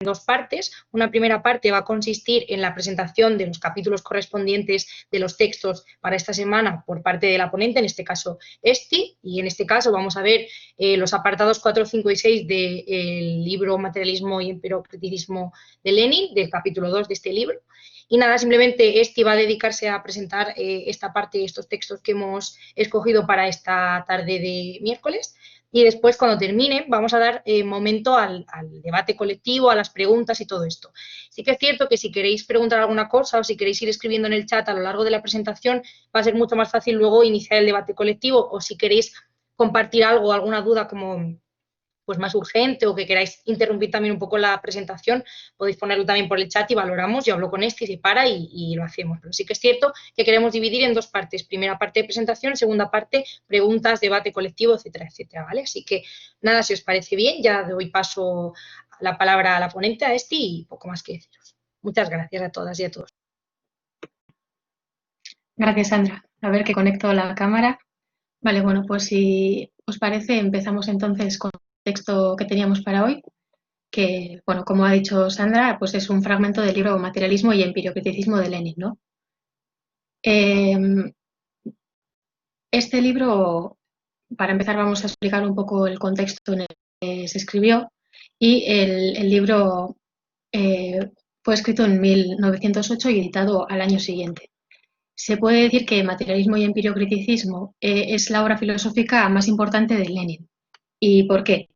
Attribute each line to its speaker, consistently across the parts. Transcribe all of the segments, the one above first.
Speaker 1: dos partes. Una primera parte va a consistir en la presentación de los capítulos correspondientes de los textos para esta semana por parte de la ponente, en este caso Esti, y en este caso vamos a ver los apartados 4, 5 y 6 del libro Materialismo y Empiriocriticismo de Lenin, del capítulo 2 de este libro. Y nada, simplemente Esti va a dedicarse a presentar esta parte, estos textos que hemos escogido para esta tarde de miércoles. Y después, cuando termine, vamos a dar momento al debate colectivo, a las preguntas y todo esto. Sí que es cierto que si queréis preguntar alguna cosa o si queréis ir escribiendo en el chat a lo largo de la presentación, va a ser mucho más fácil luego iniciar el debate colectivo, o si queréis compartir algo, alguna duda como pues más urgente o que queráis interrumpir también un poco la presentación, podéis ponerlo también por el chat y valoramos. Yo hablo con este y se para y lo hacemos. Pero sí que es cierto que queremos dividir en dos partes. Primera parte de presentación, segunda parte preguntas, debate colectivo, etcétera, etcétera, ¿vale? Así que nada, si os parece bien, ya doy paso la palabra a la ponente, a este, y poco más que deciros. Muchas gracias a todas y a todos.
Speaker 2: Gracias, Sandra. A ver que conecto la cámara. Vale, bueno, pues si os parece, empezamos entonces con el texto que teníamos para hoy, que, bueno, como ha dicho Sandra, pues es un fragmento del libro Materialismo y Empiriocriticismo de Lenin, ¿no? Este libro, para empezar, vamos a explicar un poco el contexto en el que se escribió, y el libro fue escrito en 1908 y editado al año siguiente. Se puede decir que Materialismo y Empiriocriticismo es la obra filosófica más importante de Lenin. ¿Y por qué?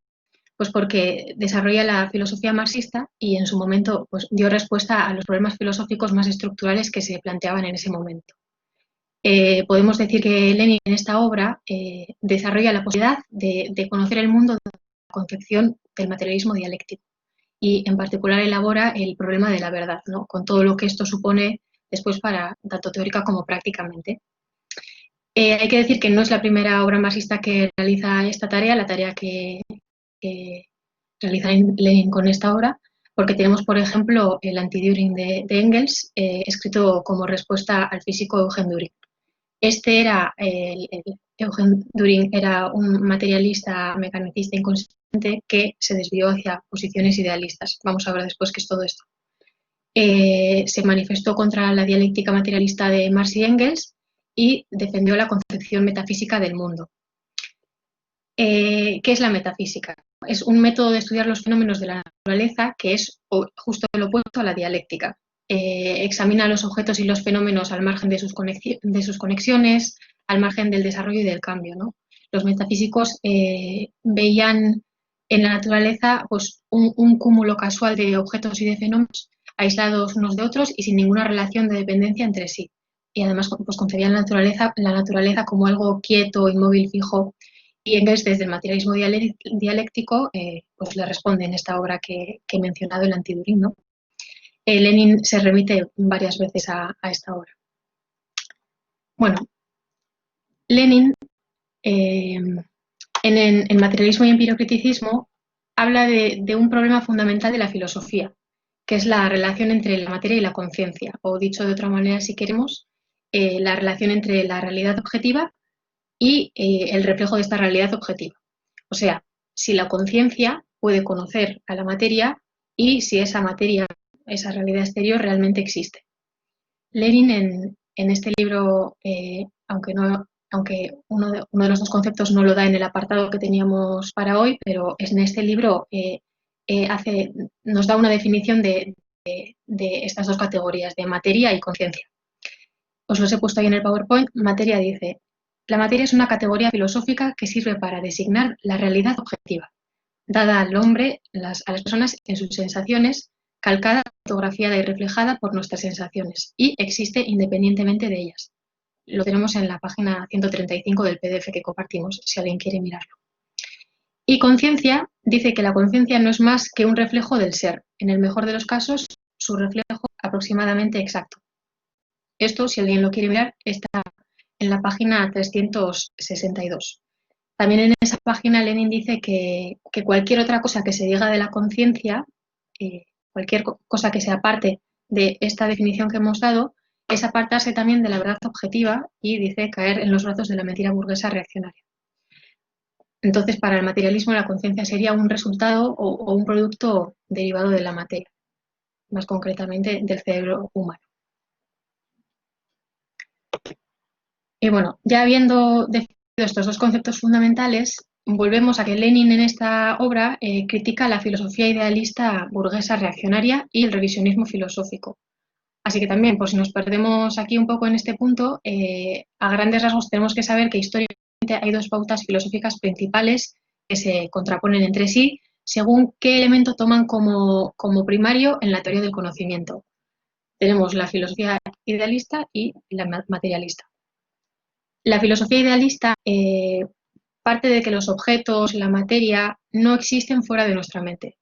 Speaker 2: Pues porque desarrolla la filosofía marxista y en su momento pues, dio respuesta a los problemas filosóficos más estructurales que se planteaban en ese momento. Podemos decir que Lenin en esta obra desarrolla la posibilidad de conocer el mundo desde la concepción del materialismo dialéctico, y en particular elabora el problema de la verdad, ¿no? Con todo lo que esto supone después para tanto teórica como prácticamente. Hay que decir que no es la primera obra marxista que realiza esta tarea, la tarea que realiza Lenin con esta obra, porque tenemos, por ejemplo, el Anti-Düring de Engels, escrito como respuesta al físico Eugen Düring. Eugen Düring era un materialista mecanicista inconsciente que se desvió hacia posiciones idealistas. Vamos a ver después qué es todo esto. Se manifestó contra la dialéctica materialista de Marx y Engels y defendió la concepción metafísica del mundo. ¿Qué es la metafísica? Es un método de estudiar los fenómenos de la naturaleza que es justo lo opuesto a la dialéctica. Examina los objetos y los fenómenos al margen de sus conexiones, al margen del desarrollo y del cambio, ¿no? Los metafísicos veían en la naturaleza pues, un cúmulo casual de objetos y de fenómenos aislados unos de otros y sin ninguna relación de dependencia entre sí. Y además pues, concebían la naturaleza como algo quieto, inmóvil, fijo. Y Engels, desde el materialismo dialéctico, pues le responde en esta obra que he mencionado, el Anti-Düring, ¿no? Lenin se remite varias veces a esta obra. Bueno, Lenin, en Materialismo y Empiriocriticismo, habla de un problema fundamental de la filosofía, que es la relación entre la materia y la conciencia, o dicho de otra manera, si queremos, la relación entre la realidad objetiva y el reflejo de esta realidad objetiva. O sea, si la conciencia puede conocer a la materia y si esa materia, esa realidad exterior, realmente existe. Lenin en este libro, aunque uno de los dos conceptos no lo da en el apartado que teníamos para hoy, pero en este libro nos da una definición de estas dos categorías, de materia y conciencia. Os los he puesto ahí en el PowerPoint. Materia dice: la materia es una categoría filosófica que sirve para designar la realidad objetiva, dada al hombre, a las personas en sus sensaciones, calcada, fotografiada y reflejada por nuestras sensaciones, y existe independientemente de ellas. Lo tenemos en la página 135 del PDF que compartimos, si alguien quiere mirarlo. Y conciencia dice que la conciencia no es más que un reflejo del ser, en el mejor de los casos, su reflejo aproximadamente exacto. Esto, si alguien lo quiere mirar, está en la página 362. También en esa página Lenin dice que cualquier otra cosa que se diga de la conciencia, cualquier cosa que sea parte de esta definición que hemos dado, es apartarse también de la verdad objetiva y dice caer en los brazos de la mentira burguesa reaccionaria. Entonces, para el materialismo, la conciencia sería un resultado o un producto derivado de la materia, más concretamente del cerebro humano. Y bueno, ya habiendo definido estos dos conceptos fundamentales, volvemos a que Lenin en esta obra critica la filosofía idealista burguesa reaccionaria y el revisionismo filosófico. Así que también, por si nos perdemos aquí un poco en este punto, a grandes rasgos tenemos que saber que históricamente hay dos pautas filosóficas principales que se contraponen entre sí según qué elemento toman como primario en la teoría del conocimiento. Tenemos la filosofía idealista y la materialista. La filosofía idealista parte de que los objetos, la materia, no existen fuera de nuestra mente.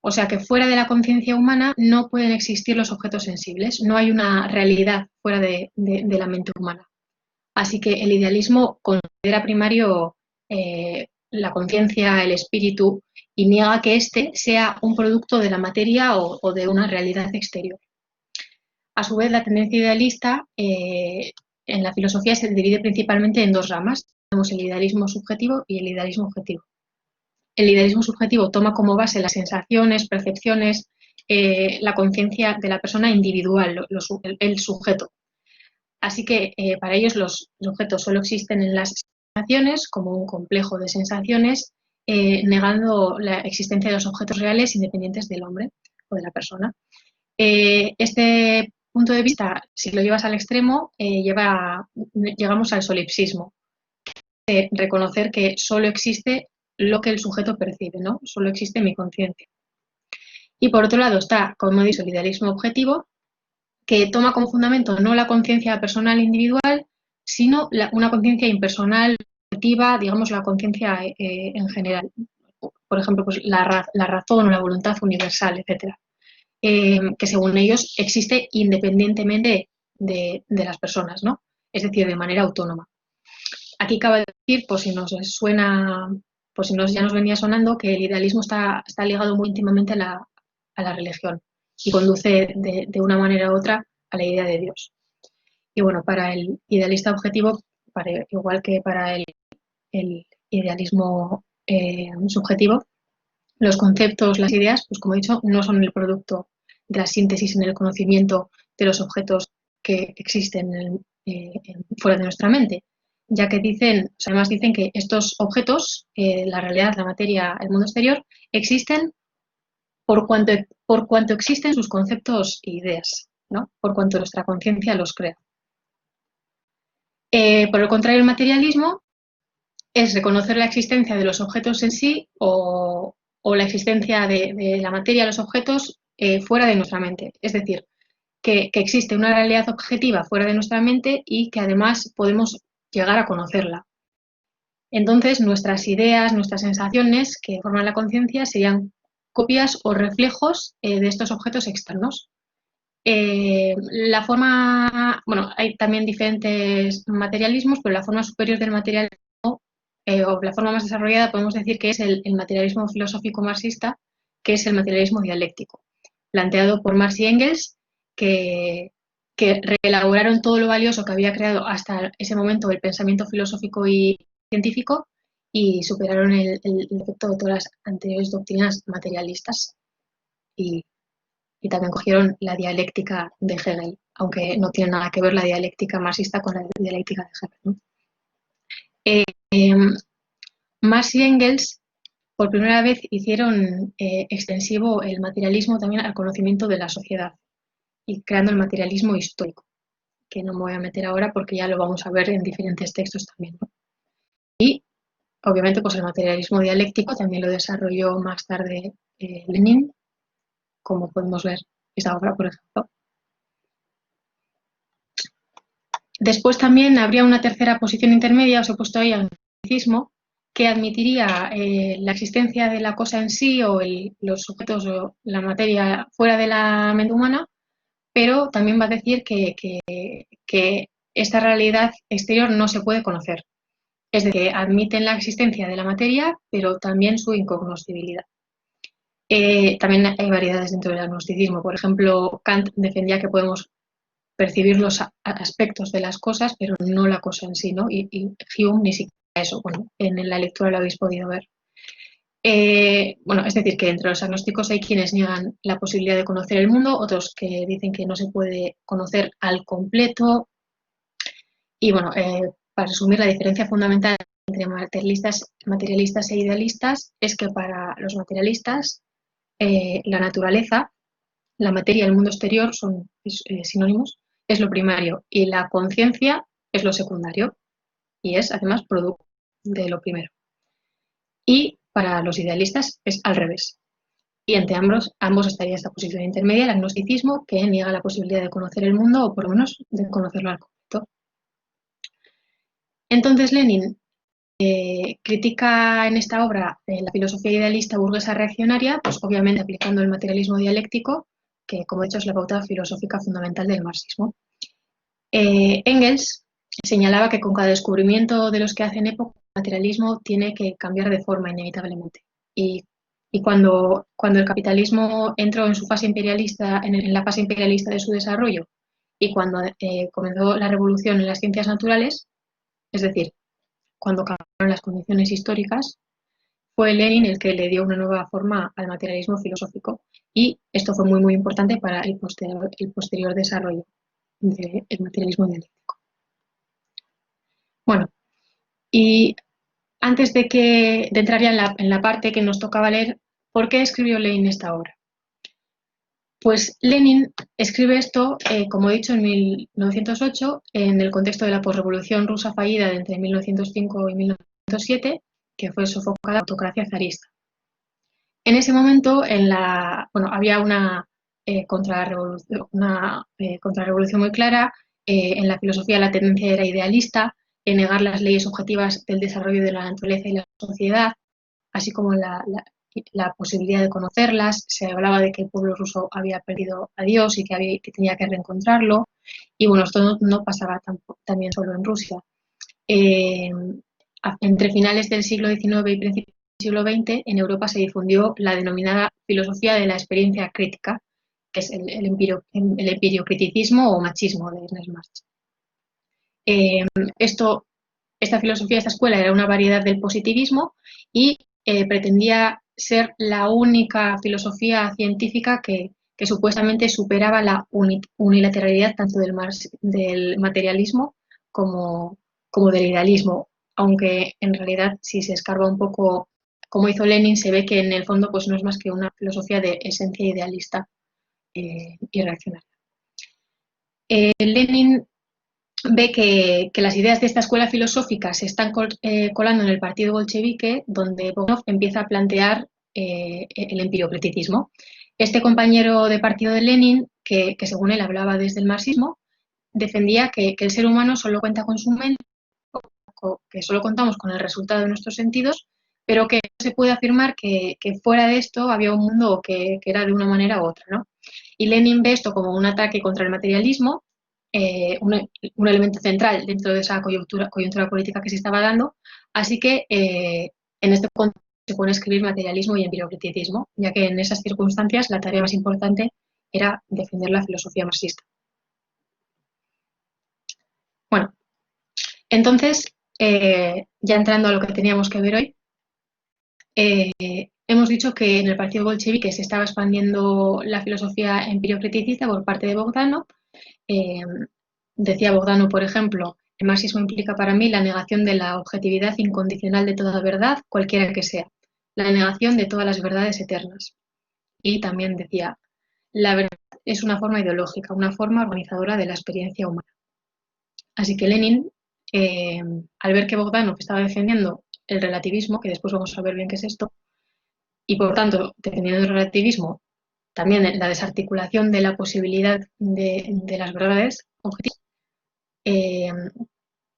Speaker 2: O sea que fuera de la conciencia humana no pueden existir los objetos sensibles, no hay una realidad fuera de la mente humana. Así que el idealismo considera primario la conciencia, el espíritu, y niega que éste sea un producto de la materia o de una realidad exterior. A su vez, la tendencia idealista en la filosofía se divide principalmente en dos ramas. Tenemos el idealismo subjetivo y el idealismo objetivo. El idealismo subjetivo toma como base las sensaciones, percepciones, la conciencia de la persona individual, el sujeto. Así que para ellos los objetos solo existen en las sensaciones, como un complejo de sensaciones, negando la existencia de los objetos reales independientes del hombre o de la persona. Este punto de vista, si lo llevas al extremo, llegamos al solipsismo, reconocer que solo existe lo que el sujeto percibe, ¿no? Solo existe mi conciencia. Y por otro lado está, como he dicho, el idealismo objetivo, que toma como fundamento no la conciencia personal individual, sino una conciencia impersonal, objetiva, digamos la conciencia en general. Por ejemplo, pues la razón o la voluntad universal, etcétera. Que según ellos existe independientemente de las personas, ¿no? Es decir, de manera autónoma. Aquí cabe decir, por si nos suena, por si ya nos venía sonando, que el idealismo está ligado muy íntimamente a la religión y conduce de una manera u otra a la idea de Dios. Y bueno, para el idealista objetivo, igual que para el idealismo subjetivo, los conceptos, las ideas, pues como he dicho, no son el producto de la síntesis en el conocimiento de los objetos que existen fuera de nuestra mente, ya que además dicen que estos objetos, la realidad, la materia, el mundo exterior, existen por cuanto existen sus conceptos e ideas, ¿no? Por cuanto nuestra conciencia los crea. Por el contrario, el materialismo es reconocer la existencia de los objetos en sí o la existencia de la materia, los objetos, fuera de nuestra mente. Es decir, que existe una realidad objetiva fuera de nuestra mente y que además podemos llegar a conocerla. Entonces, nuestras ideas, nuestras sensaciones que forman la conciencia serían copias o reflejos de estos objetos externos. Hay también diferentes materialismos, pero la forma superior del materialismo, o la forma más desarrollada, podemos decir que es el materialismo filosófico marxista, que es el materialismo dialéctico, planteado por Marx y Engels, que reelaboraron todo lo valioso que había creado hasta ese momento el pensamiento filosófico y científico y superaron el efecto de todas las anteriores doctrinas materialistas y también cogieron la dialéctica de Hegel, aunque no tiene nada que ver la dialéctica marxista con la dialéctica de Hegel, ¿no? Marx y Engels por primera vez hicieron extensivo el materialismo también al conocimiento de la sociedad y creando el materialismo histórico, que no me voy a meter ahora porque ya lo vamos a ver en diferentes textos también, ¿no? Y obviamente pues el materialismo dialéctico también lo desarrolló más tarde Lenin, como podemos ver esta obra, por ejemplo. Después también habría una tercera posición intermedia, os he puesto ahí al cientificismo, que admitiría la existencia de la cosa en sí o los objetos o la materia fuera de la mente humana, pero también va a decir que esta realidad exterior no se puede conocer. Es decir, admiten la existencia de la materia, pero también su incognoscibilidad. También hay variedades dentro del agnosticismo. Por ejemplo, Kant defendía que podemos percibir los aspectos de las cosas, pero no la cosa en sí, ¿no? Y Hume ni siquiera eso. Bueno, en la lectura lo habéis podido ver. Bueno, es decir, que entre los agnósticos hay quienes niegan la posibilidad de conocer el mundo, otros que dicen que no se puede conocer al completo. Y bueno, para resumir, la diferencia fundamental entre materialistas e idealistas es que para los materialistas la naturaleza, la materia y el mundo exterior son sinónimos, es lo primario, y la conciencia es lo secundario, y es además producto de lo primero. Y para los idealistas es al revés. Y entre ambos estaría esta posición intermedia, el agnosticismo, que niega la posibilidad de conocer el mundo, o por lo menos de conocerlo al completo. Entonces Lenin critica en esta obra la filosofía idealista burguesa reaccionaria, pues obviamente aplicando el materialismo dialéctico, que como he dicho es la pauta filosófica fundamental del marxismo. Engels señalaba que con cada descubrimiento de los que hacen época, el materialismo tiene que cambiar de forma inevitablemente. Y cuando el capitalismo entró en su fase imperialista, en la fase imperialista de su desarrollo, y cuando comenzó la revolución en las ciencias naturales, es decir, cuando cambiaron las condiciones históricas, fue Lenin el que le dio una nueva forma al materialismo filosófico, y esto fue muy importante para el posterior desarrollo del materialismo dialéctico. Bueno, y antes de entrar ya en la parte que nos tocaba leer, ¿por qué escribió Lenin esta obra? Pues Lenin escribe esto, como he dicho, en 1908, en el contexto de la posrevolución rusa fallida de entre 1905 y 1907, que fue sofocada la autocracia zarista. En ese momento había una contrarrevolución muy clara. En la filosofía la tendencia era idealista, en negar las leyes objetivas del desarrollo de la naturaleza y la sociedad, así como la posibilidad de conocerlas. Se hablaba de que el pueblo ruso había perdido a Dios y que tenía que reencontrarlo. Y bueno, esto no pasaba también solo en Rusia. Entre finales del siglo XIX y principios siglo XX, en Europa se difundió la denominada filosofía de la experiencia crítica, que es el empiriocriticismo o machismo de Ernest Marx. Esta filosofía, esta escuela, era una variedad del positivismo y pretendía ser la única filosofía científica que supuestamente superaba la unilateralidad tanto del materialismo como del idealismo, aunque en realidad si se escarba un poco como hizo Lenin, se ve que en el fondo pues no es más que una filosofía de esencia idealista y reaccionaria. Lenin ve que las ideas de esta escuela filosófica se están colando en el partido bolchevique, donde Bogdanov empieza a plantear el empiriocriticismo. Este compañero de partido de Lenin, que según él hablaba desde el marxismo, defendía que el ser humano solo cuenta con su mente, que solo contamos con el resultado de nuestros sentidos, pero que no se puede afirmar que fuera de esto había un mundo que era de una manera u otra, ¿no? Y Lenin ve esto como un ataque contra el materialismo, un elemento central dentro de esa coyuntura política que se estaba dando, así que en este contexto se pone a escribir materialismo y empiriocriticismo, ya que en esas circunstancias la tarea más importante era defender la filosofía marxista. Bueno, entonces, ya entrando a lo que teníamos que ver hoy, hemos dicho que en el partido bolchevique se estaba expandiendo la filosofía empiriocriticista por parte de Bogdanov. Decía Bogdanov, por ejemplo, el marxismo implica para mí la negación de la objetividad incondicional de toda verdad, cualquiera que sea, la negación de todas las verdades eternas. Y también decía, la verdad es una forma ideológica, una forma organizadora de la experiencia humana. Así que Lenin, al ver que Bogdanov estaba defendiendo el relativismo, que después vamos a ver bien qué es esto, y por tanto, defendiendo el relativismo, también la desarticulación de la posibilidad de las verdades objetivas,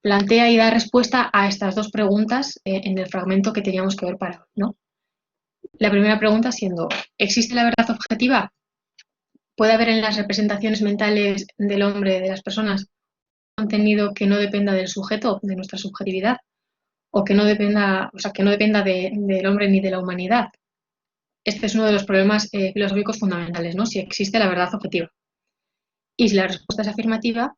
Speaker 2: plantea y da respuesta a estas dos preguntas en el fragmento que teníamos que ver para hoy, ¿no? La primera pregunta siendo, ¿existe la verdad objetiva? ¿Puede haber en las representaciones mentales del hombre, de las personas, contenido que no dependa del sujeto, de nuestra subjetividad, o que no dependa del hombre ni de la humanidad? Este es uno de los problemas filosóficos fundamentales, ¿no? Si existe la verdad objetiva. Y si la respuesta es afirmativa,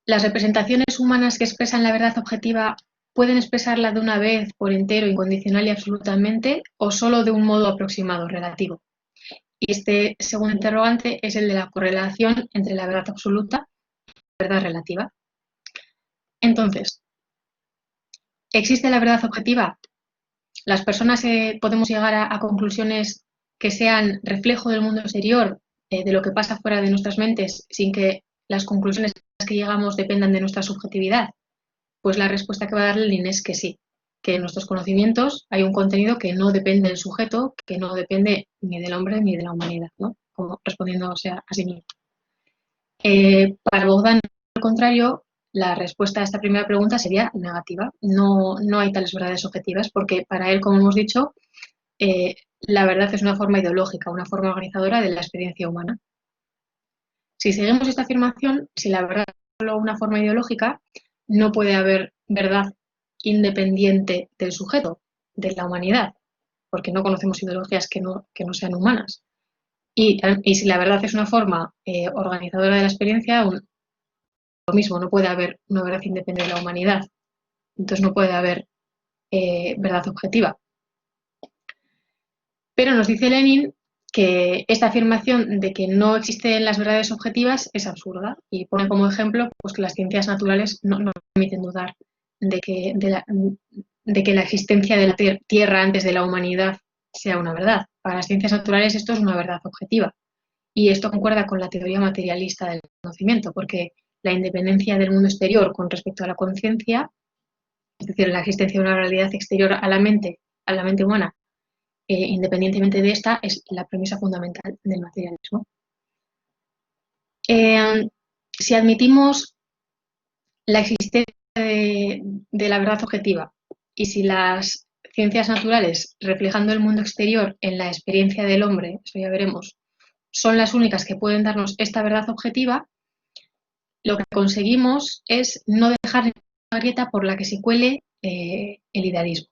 Speaker 2: las representaciones humanas que expresan la verdad objetiva pueden expresarla de una vez, por entero, incondicional y absolutamente, o solo de un modo aproximado, relativo. Y este segundo interrogante es el de la correlación entre la verdad absoluta y la verdad relativa. Entonces, ¿existe la verdad objetiva? ¿Las personas podemos llegar a conclusiones que sean reflejo del mundo exterior, de lo que pasa fuera de nuestras mentes, sin que las conclusiones a las que llegamos dependan de nuestra subjetividad? Pues la respuesta que va a dar Lenin es que sí, que en nuestros conocimientos hay un contenido que no depende del sujeto, que no depende ni del hombre ni de la humanidad, ¿no? Como respondiéndose a sí mismo. Para Bogdan, al contrario, la respuesta a esta primera pregunta sería negativa. No hay tales verdades objetivas porque para él, como hemos dicho, la verdad es una forma ideológica, una forma organizadora de la experiencia humana. Si seguimos esta afirmación, si la verdad es solo una forma ideológica, no puede haber verdad independiente del sujeto, de la humanidad, porque no conocemos ideologías que no sean humanas. Y si la verdad es una forma organizadora de la experiencia, lo mismo, no puede haber una verdad independiente de la humanidad. Entonces no puede haber verdad objetiva. Pero nos dice Lenin que esta afirmación de que no existen las verdades objetivas es absurda y pone como ejemplo pues, que las ciencias naturales no permiten dudar de que la existencia de la Tierra antes de la humanidad sea una verdad. Para las ciencias naturales esto es una verdad objetiva y esto concuerda con la teoría materialista del conocimiento porque la independencia del mundo exterior con respecto a la conciencia, es decir, la existencia de una realidad exterior a la mente humana, independientemente de esta, es la premisa fundamental del materialismo. Si admitimos la existencia de la verdad objetiva y si las ciencias naturales, reflejando el mundo exterior en la experiencia del hombre, eso ya veremos, son las únicas que pueden darnos esta verdad objetiva, lo que conseguimos es no dejar ninguna grieta por la que se cuele el idealismo.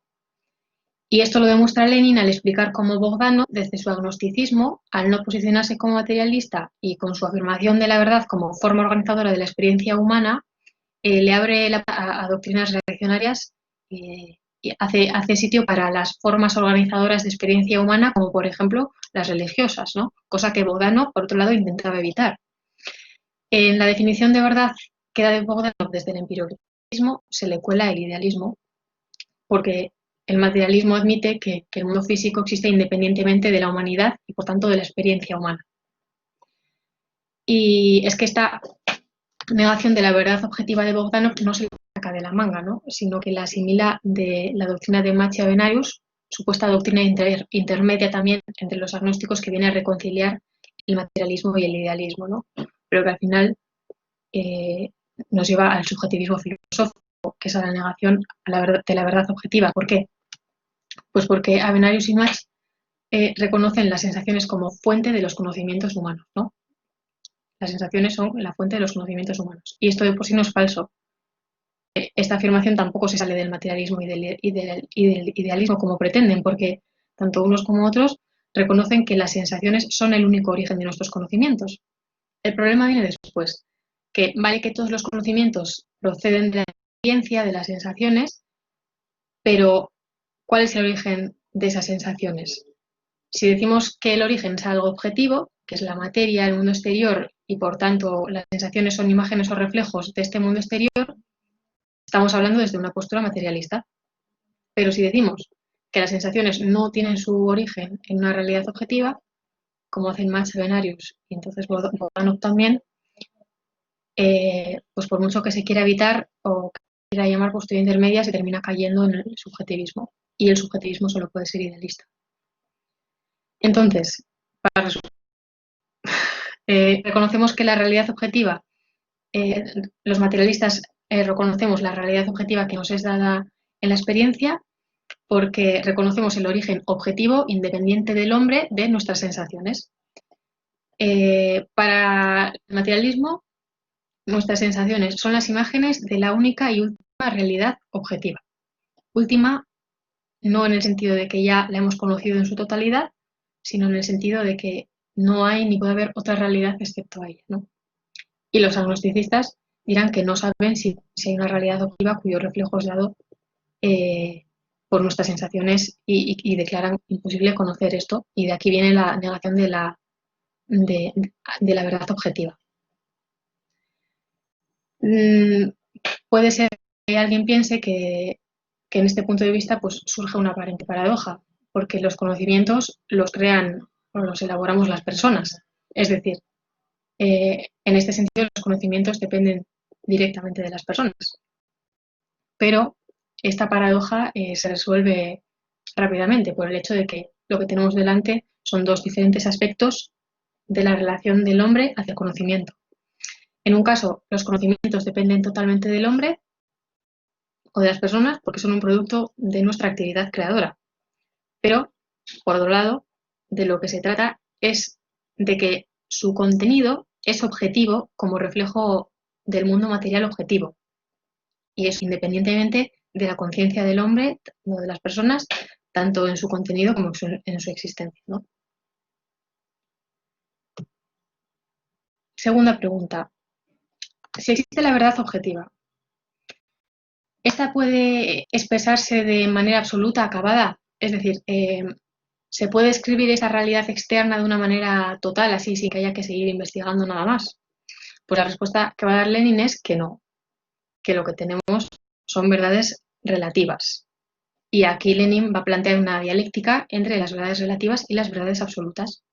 Speaker 2: Y esto lo demuestra Lenin al explicar cómo Bogdanov, desde su agnosticismo, al no posicionarse como materialista y con su afirmación de la verdad como forma organizadora de la experiencia humana, le abre a doctrinas reaccionarias y hace sitio para las formas organizadoras de experiencia humana, como por ejemplo las religiosas, ¿no? Cosa que Bogdanov, por otro lado, intentaba evitar. En la definición de verdad que da de Bogdanov desde el empiricismo se le cuela el idealismo, porque el materialismo admite que el mundo físico existe independientemente de la humanidad y, por tanto, de la experiencia humana. Y es que esta negación de la verdad objetiva de Bogdanov no se le saca de la manga, ¿no? Sino que la asimila de la doctrina de Machiavellius, supuesta doctrina intermedia también entre los agnósticos que viene a reconciliar el materialismo y el idealismo, ¿no? Pero que al final nos lleva al subjetivismo filosófico, que es a la negación de la verdad objetiva. ¿Por qué? Pues porque Avenarius y Mach reconocen las sensaciones como fuente de los conocimientos humanos, ¿no? Las sensaciones son la fuente de los conocimientos humanos. Y esto de por sí no es falso. Esta afirmación tampoco se sale del materialismo y del idealismo como pretenden, porque tanto unos como otros reconocen que las sensaciones son el único origen de nuestros conocimientos. El problema viene después, que vale que todos los conocimientos proceden de la experiencia, de las sensaciones, pero ¿cuál es el origen de esas sensaciones? Si decimos que el origen es algo objetivo, que es la materia, el mundo exterior, y por tanto las sensaciones son imágenes o reflejos de este mundo exterior, estamos hablando desde una postura materialista. Pero si decimos que las sensaciones no tienen su origen en una realidad objetiva, como hacen Mach, Avenarius y entonces Bogdanov también, pues por mucho que se quiera evitar o que quiera llamar postura intermedia, se termina cayendo en el subjetivismo. Y el subjetivismo solo puede ser idealista. Entonces, para resumir, reconocemos que la realidad objetiva, los materialistas reconocemos la realidad objetiva que nos es dada en la experiencia porque reconocemos el origen objetivo, independiente del hombre, de nuestras sensaciones. Para el materialismo, nuestras sensaciones son las imágenes de la única y última realidad objetiva. Última, no en el sentido de que ya la hemos conocido en su totalidad, sino en el sentido de que no hay ni puede haber otra realidad excepto ella, ¿no? Y los agnosticistas dirán que no saben si hay una realidad objetiva cuyo reflejo es dado por nuestras sensaciones y declaran imposible conocer esto, y de aquí viene la negación de la verdad objetiva. Puede ser que alguien piense que en este punto de vista pues, surge una aparente paradoja, porque los conocimientos los crean o los elaboramos las personas. Es decir, en este sentido los conocimientos dependen directamente de las personas. Pero esta paradoja se resuelve rápidamente por el hecho de que lo que tenemos delante son dos diferentes aspectos de la relación del hombre hacia el conocimiento. En un caso, los conocimientos dependen totalmente del hombre o de las personas porque son un producto de nuestra actividad creadora. Pero, por otro lado, de lo que se trata es de que su contenido es objetivo como reflejo del mundo material objetivo. Y eso independientemente de la conciencia del hombre o de las personas, tanto en su contenido como en su existencia, ¿no? Segunda pregunta. Si existe la verdad objetiva, ¿esta puede expresarse de manera absoluta, acabada? Es decir, ¿se puede escribir esa realidad externa de una manera total, así, sin que haya que seguir investigando nada más? Pues la respuesta que va a dar Lenin es que no, que lo que tenemos son verdades relativas. Y aquí Lenin va a plantear una dialéctica entre las verdades relativas y las verdades absolutas.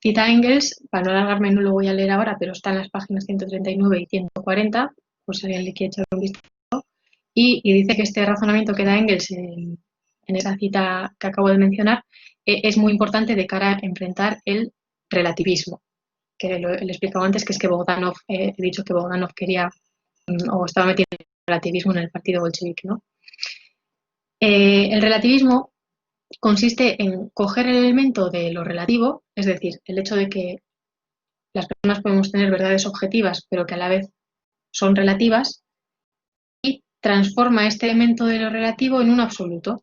Speaker 2: Cita a Engels, para no alargarme no lo voy a leer ahora, pero está en las páginas 139 y 140, por si alguien le quiere echar un vistazo, y dice que este razonamiento que da Engels en esa cita que acabo de mencionar es muy importante de cara a enfrentar el relativismo, que lo he explicado antes, que es que Bogdanov, he dicho que Bogdanov quería o estaba metido en el relativismo en el partido bolchevique, ¿no? El relativismo consiste en coger el elemento de lo relativo, es decir, el hecho de que las personas podemos tener verdades objetivas, pero que a la vez son relativas, y transforma este elemento de lo relativo en un absoluto.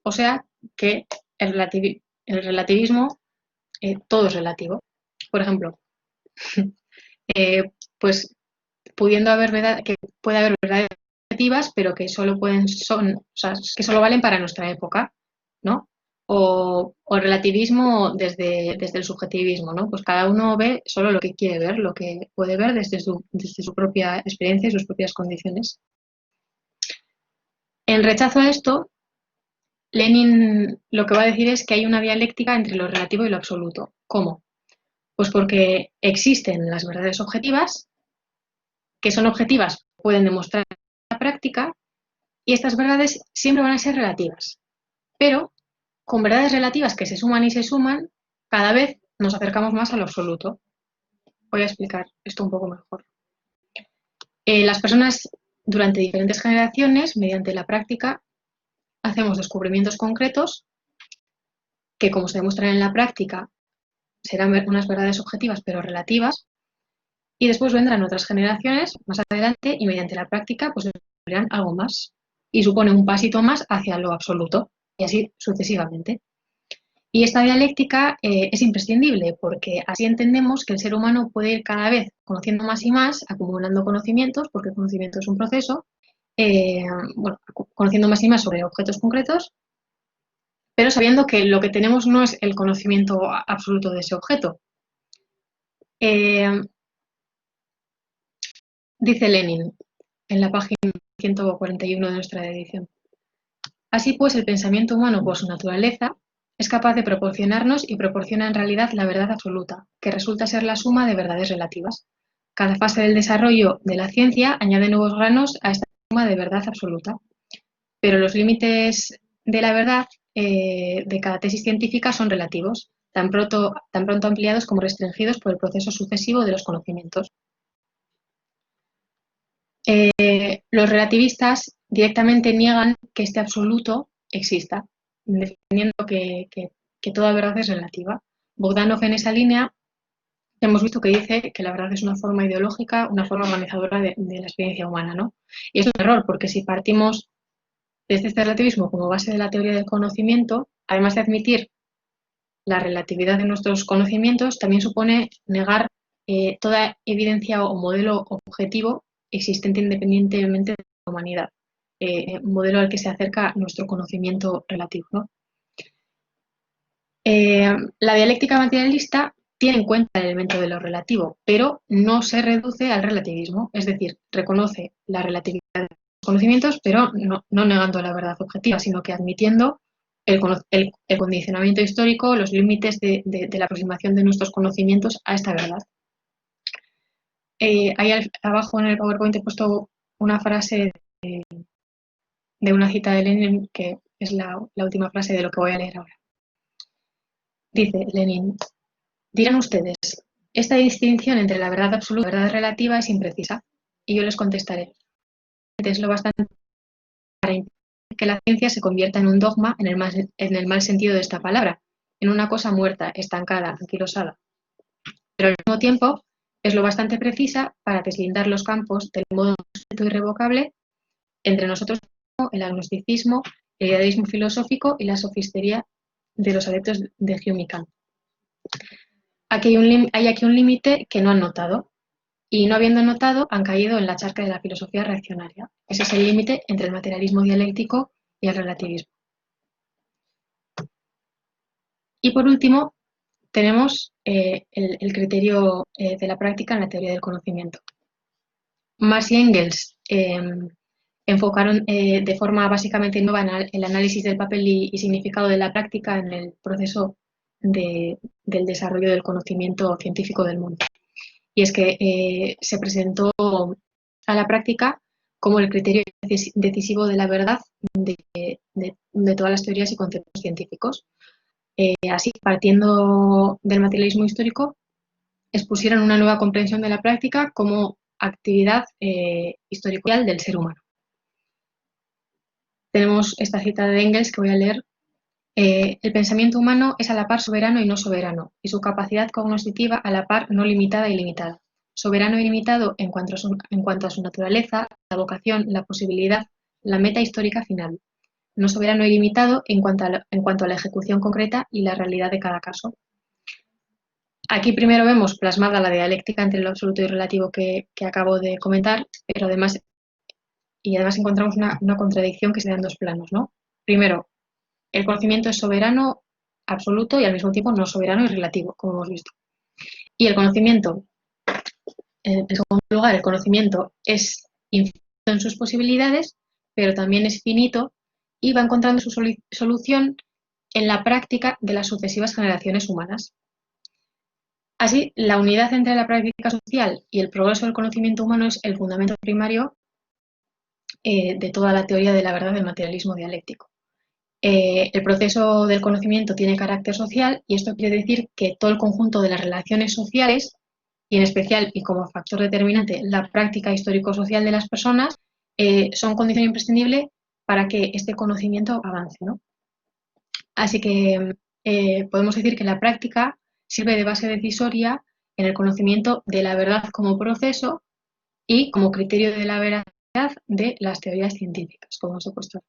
Speaker 2: O sea que el relativismo, todo es relativo. Por ejemplo, pues pudiendo haber que puede haber verdades objetivas, pero que solo que solo valen para nuestra época, ¿no? O el relativismo desde el subjetivismo, ¿no? Pues cada uno ve solo lo que quiere ver, lo que puede ver desde su propia experiencia y sus propias condiciones. En rechazo a esto, Lenin lo que va a decir es que hay una dialéctica entre lo relativo y lo absoluto. ¿Cómo? Pues porque existen las verdades objetivas, que son objetivas, pueden demostrar en la práctica, y estas verdades siempre van a ser relativas. Pero con verdades relativas que se suman y se suman, cada vez nos acercamos más a lo absoluto. Voy a explicar esto un poco mejor. Las personas durante diferentes generaciones, mediante la práctica, hacemos descubrimientos concretos que, como se demuestran en la práctica, serán unas verdades objetivas pero relativas, y después vendrán otras generaciones más adelante y mediante la práctica pues descubrirán algo más y supone un pasito más hacia lo absoluto y así sucesivamente. Y esta dialéctica es imprescindible porque así entendemos que el ser humano puede ir cada vez conociendo más y más, acumulando conocimientos, porque el conocimiento es un proceso, conociendo más y más sobre objetos concretos, pero sabiendo que lo que tenemos no es el conocimiento absoluto de ese objeto. Dice Lenin en la página 141 de nuestra edición. Así pues, el pensamiento humano, por su naturaleza, es capaz de proporcionarnos y proporciona en realidad la verdad absoluta, que resulta ser la suma de verdades relativas. Cada fase del desarrollo de la ciencia añade nuevos granos a esta suma de verdad absoluta. Pero los límites de la verdad de cada tesis científica son relativos, tan pronto ampliados como restringidos por el proceso sucesivo de los conocimientos. Los relativistas directamente niegan que este absoluto exista, defendiendo que toda verdad es relativa. Bogdanov en esa línea hemos visto que dice que la verdad es una forma ideológica, una forma organizadora de la experiencia humana, ¿no? Y es un error, porque si partimos desde este relativismo como base de la teoría del conocimiento, además de admitir la relatividad de nuestros conocimientos, también supone negar toda evidencia o modelo objetivo existente independientemente de la humanidad. modelo al que se acerca nuestro conocimiento relativo, ¿no? La dialéctica materialista tiene en cuenta el elemento de lo relativo, pero no se reduce al relativismo, es decir, reconoce la relatividad de los conocimientos, pero no negando la verdad objetiva, sino que admitiendo el condicionamiento histórico, los límites de la aproximación de nuestros conocimientos a esta verdad. Ahí abajo en el PowerPoint he puesto una frase de una cita de Lenin, que es la última frase de lo que voy a leer ahora. Dice Lenin: dirán ustedes, esta distinción entre la verdad absoluta y la verdad relativa es imprecisa. Y yo les contestaré, es lo bastante para impedir que la ciencia se convierta en un dogma en el mal sentido de esta palabra, en una cosa muerta, estancada, anquilosada. Pero al mismo tiempo es lo bastante precisa para deslindar los campos del modo irrevocable entre nosotros el agnosticismo, el idealismo filosófico y la sofistería de los adeptos de Hume y Kant. Hay aquí un límite que no han notado, y no habiendo notado han caído en la charca de la filosofía reaccionaria. Ese es el límite entre el materialismo dialéctico y el relativismo. Y por último, tenemos el criterio de la práctica en la teoría del conocimiento. Marx y Engels enfocaron de forma básicamente nueva el análisis del papel y significado de la práctica en el proceso del desarrollo del conocimiento científico del mundo. Y es que se presentó a la práctica como el criterio decisivo de la verdad de todas las teorías y conceptos científicos. Así, partiendo del materialismo histórico, expusieron una nueva comprensión de la práctica como actividad histórico-social del ser humano. Tenemos esta cita de Engels que voy a leer. El pensamiento humano es a la par soberano y no soberano, y su capacidad cognoscitiva a la par no limitada y limitada. Soberano y limitado en cuanto a su naturaleza, la vocación, la posibilidad, la meta histórica final. No soberano y limitado en cuanto a la ejecución concreta y la realidad de cada caso. Aquí primero vemos plasmada la dialéctica entre lo absoluto y relativo que acabo de comentar, pero además encontramos una contradicción que se da en dos planos, ¿no? Primero, el conocimiento es soberano, absoluto y al mismo tiempo no soberano y relativo, como hemos visto. Y el conocimiento, en segundo lugar, el conocimiento es infinito en sus posibilidades, pero también es finito y va encontrando su solución en la práctica de las sucesivas generaciones humanas. Así, la unidad entre la práctica social y el progreso del conocimiento humano es el fundamento primario de toda la teoría de la verdad del materialismo dialéctico. El proceso del conocimiento tiene carácter social y esto quiere decir que todo el conjunto de las relaciones sociales, y en especial y como factor determinante la práctica histórico-social de las personas, son condición imprescindible para que este conocimiento avance, ¿no? Así que podemos decir que la práctica sirve de base decisoria en el conocimiento de la verdad como proceso y como criterio de la veracidad de las teorías científicas, como os he puesto.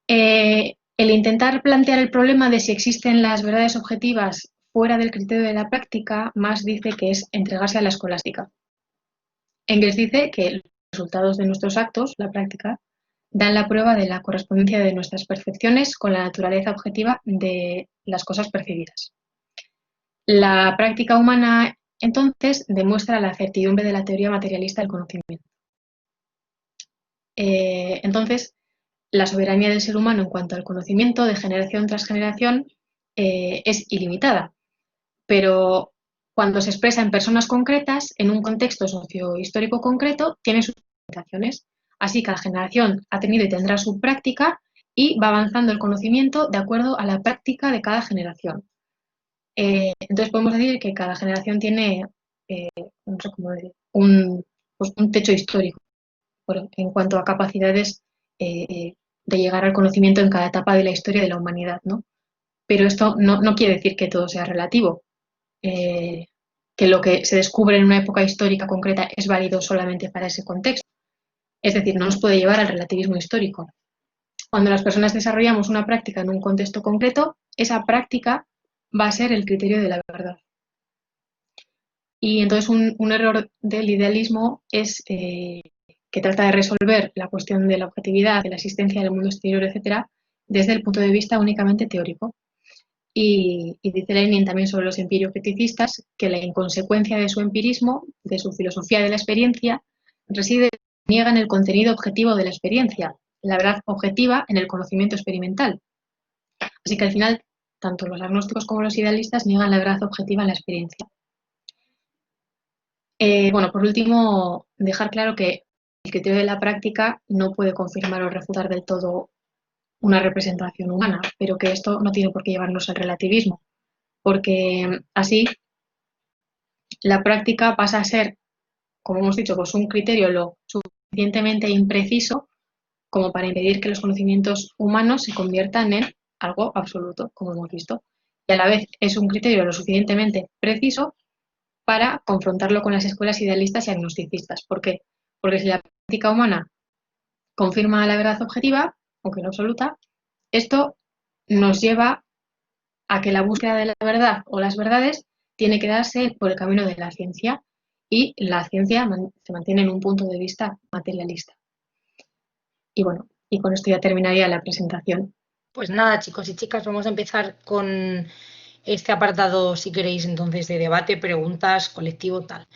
Speaker 2: El intentar plantear el problema de si existen las verdades objetivas fuera del criterio de la práctica, Marx dice que es entregarse a la escolástica. Engels dice que los resultados de nuestros actos, la práctica, dan la prueba de la correspondencia de nuestras percepciones con la naturaleza objetiva de las cosas percibidas. La práctica humana, entonces, demuestra la certidumbre de la teoría materialista del conocimiento. Entonces, la soberanía del ser humano en cuanto al conocimiento de generación tras generación es ilimitada, pero cuando se expresa en personas concretas, en un contexto sociohistórico concreto, tiene sus limitaciones. Así, cada generación ha tenido y tendrá su práctica y va avanzando el conocimiento de acuerdo a la práctica de cada generación. Entonces podemos decir que cada generación tiene, no sé cómo decir, un techo histórico en cuanto a capacidades de llegar al conocimiento en cada etapa de la historia de la humanidad, ¿no? Pero esto no quiere decir que todo sea relativo, que lo que se descubre en una época histórica concreta es válido solamente para ese contexto. Es decir, no nos puede llevar al relativismo histórico. Cuando las personas desarrollamos una práctica en un contexto concreto, esa práctica va a ser el criterio de la verdad. Y entonces un error del idealismo es que trata de resolver la cuestión de la objetividad, de la existencia del mundo exterior, etcétera, desde el punto de vista únicamente teórico. Y dice Lenin también sobre los empiriocriticistas que la inconsecuencia de su empirismo, de su filosofía de la experiencia, reside en que niegan el contenido objetivo de la experiencia, la verdad objetiva en el conocimiento experimental. Así que al final, tanto los agnósticos como los idealistas niegan la verdad objetiva en la experiencia. Bueno, por último, dejar claro que el criterio de la práctica no puede confirmar o refutar del todo una representación humana, pero que esto no tiene por qué llevarnos al relativismo, porque así la práctica pasa a ser, como hemos dicho, pues un criterio lo suficientemente impreciso como para impedir que los conocimientos humanos se conviertan en algo absoluto, como hemos visto. Y a la vez es un criterio lo suficientemente preciso para confrontarlo con las escuelas idealistas y agnosticistas. ¿Por qué? Porque si la práctica humana confirma la verdad objetiva, aunque no absoluta, esto nos lleva a que la búsqueda de la verdad o las verdades tiene que darse por el camino de la ciencia y la ciencia se mantiene en un punto de vista materialista. Y bueno, y con esto ya terminaría la presentación.
Speaker 1: Pues nada, chicos y chicas, vamos a empezar con este apartado, si queréis, entonces, de debate, preguntas, colectivo, tal.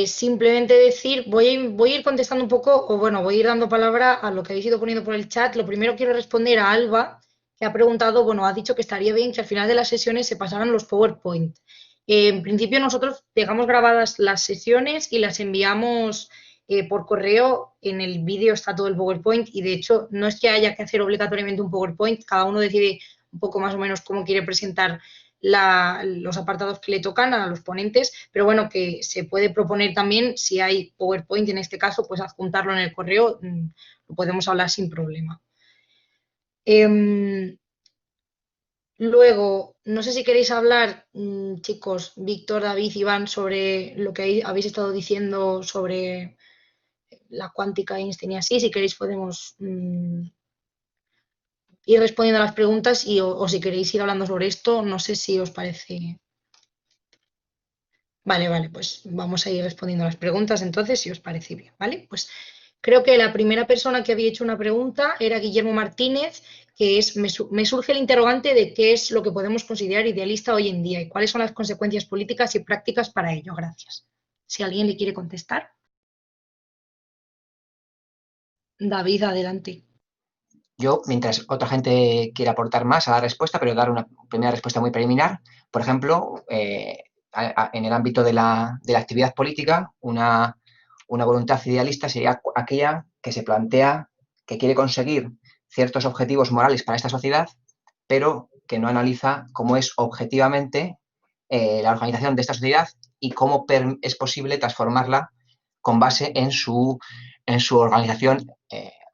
Speaker 1: Simplemente decir, voy a ir contestando un poco, o bueno, voy a ir dando palabra a lo que habéis ido poniendo por el chat. Lo primero quiero responder a Alba, que ha preguntado, bueno, ha dicho que estaría bien que al final de las sesiones se pasaran los PowerPoint. En principio nosotros dejamos grabadas las sesiones y las enviamos por correo. En el vídeo está todo el PowerPoint y de hecho no es que haya que hacer obligatoriamente un PowerPoint, cada uno decide un poco más o menos cómo quiere presentar los apartados que le tocan a los ponentes, pero bueno, que se puede proponer también, si hay PowerPoint en este caso, pues adjuntarlo en el correo, lo podemos hablar sin problema. Luego, no sé si queréis hablar, chicos, Víctor, David, Iván, sobre lo que habéis estado diciendo sobre la cuántica Einstein y así. Si queréis podemos ir respondiendo a las preguntas o si queréis ir hablando sobre esto, no sé si os parece. Vale, pues vamos a ir respondiendo a las preguntas entonces, si os parece bien, ¿vale? Pues creo que la primera persona que había hecho una pregunta era Guillermo Martínez, que es, me surge el interrogante de qué es lo que podemos considerar idealista hoy en día y cuáles son las consecuencias políticas y prácticas para ello. Gracias. Si alguien le quiere contestar. David, adelante.
Speaker 3: Yo, mientras otra gente quiere aportar más a la respuesta, pero dar una primera respuesta muy preliminar, por ejemplo, en el ámbito de la actividad política, una voluntad idealista sería aquella que se plantea que quiere conseguir ciertos objetivos morales para esta sociedad, pero que no analiza cómo es objetivamente la organización de esta sociedad y cómo es posible transformarla con base en su organización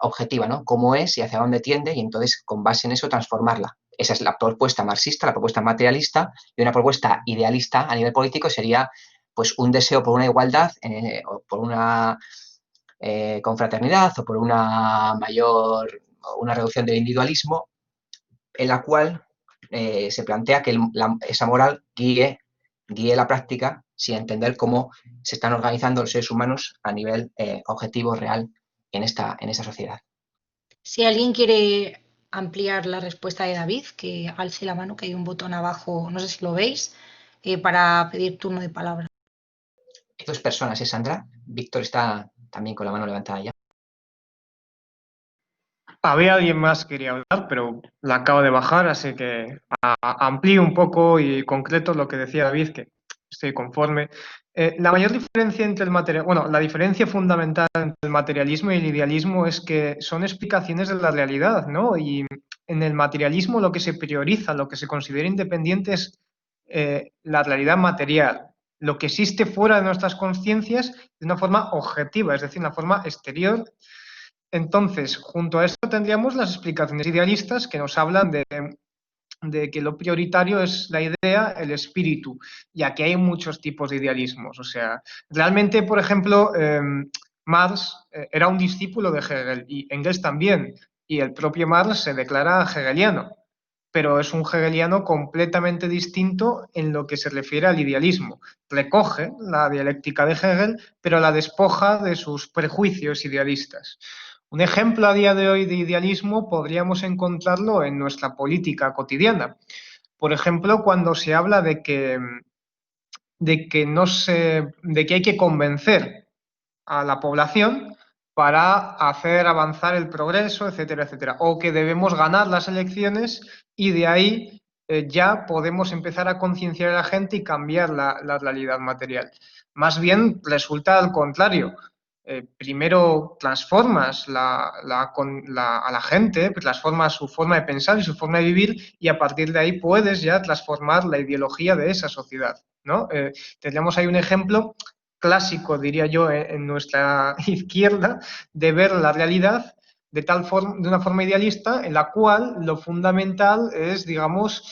Speaker 3: objetiva, ¿no? Cómo es y hacia dónde tiende, y entonces con base en eso transformarla. Esa es la propuesta marxista, la propuesta materialista, y una propuesta idealista a nivel político sería pues un deseo por una igualdad, o por una confraternidad, o por una una reducción del individualismo, en la cual se plantea que esa moral guíe la práctica sin entender cómo se están organizando los seres humanos a nivel objetivo, real, en esta sociedad.
Speaker 1: Si alguien quiere ampliar la respuesta de David, que alce la mano, que hay un botón abajo, no sé si lo veis, para pedir turno de palabra.
Speaker 3: Hay dos personas, ¿eh, Sandra? Víctor está también con la mano levantada ya.
Speaker 4: Había alguien más que quería hablar, pero la acabo de bajar, así que amplío un poco y concreto lo que decía David, que estoy conforme. La mayor diferencia entre la diferencia fundamental entre el materialismo y el idealismo es que son explicaciones de la realidad, ¿no? Y en el materialismo lo que se prioriza, lo que se considera independiente es la realidad material, lo que existe fuera de nuestras conciencias de una forma objetiva, es decir, una forma exterior. Entonces, junto a esto tendríamos las explicaciones idealistas que nos hablan de que lo prioritario es la idea, el espíritu, y aquí hay muchos tipos de idealismos. O sea, realmente, por ejemplo, Marx era un discípulo de Hegel y Engels también, y el propio Marx se declara hegeliano. pero es un hegeliano completamente distinto en lo que se refiere al idealismo. Recoge la dialéctica de Hegel, pero la despoja de sus prejuicios idealistas. Un ejemplo a día de hoy de idealismo podríamos encontrarlo en nuestra política cotidiana. Por ejemplo, cuando se habla de que hay que convencer a la población para hacer avanzar el progreso, etcétera, etcétera. O que debemos ganar las elecciones y de ahí ya podemos empezar a concienciar a la gente y cambiar la realidad material. Más bien resulta al contrario. Primero transformas a la gente, transformas su forma de pensar y su forma de vivir, y a partir de ahí puedes ya transformar la ideología de esa sociedad, ¿no? Tendríamos ahí un ejemplo clásico, diría yo, en nuestra izquierda, de ver la realidad de una forma idealista, en la cual lo fundamental es, digamos,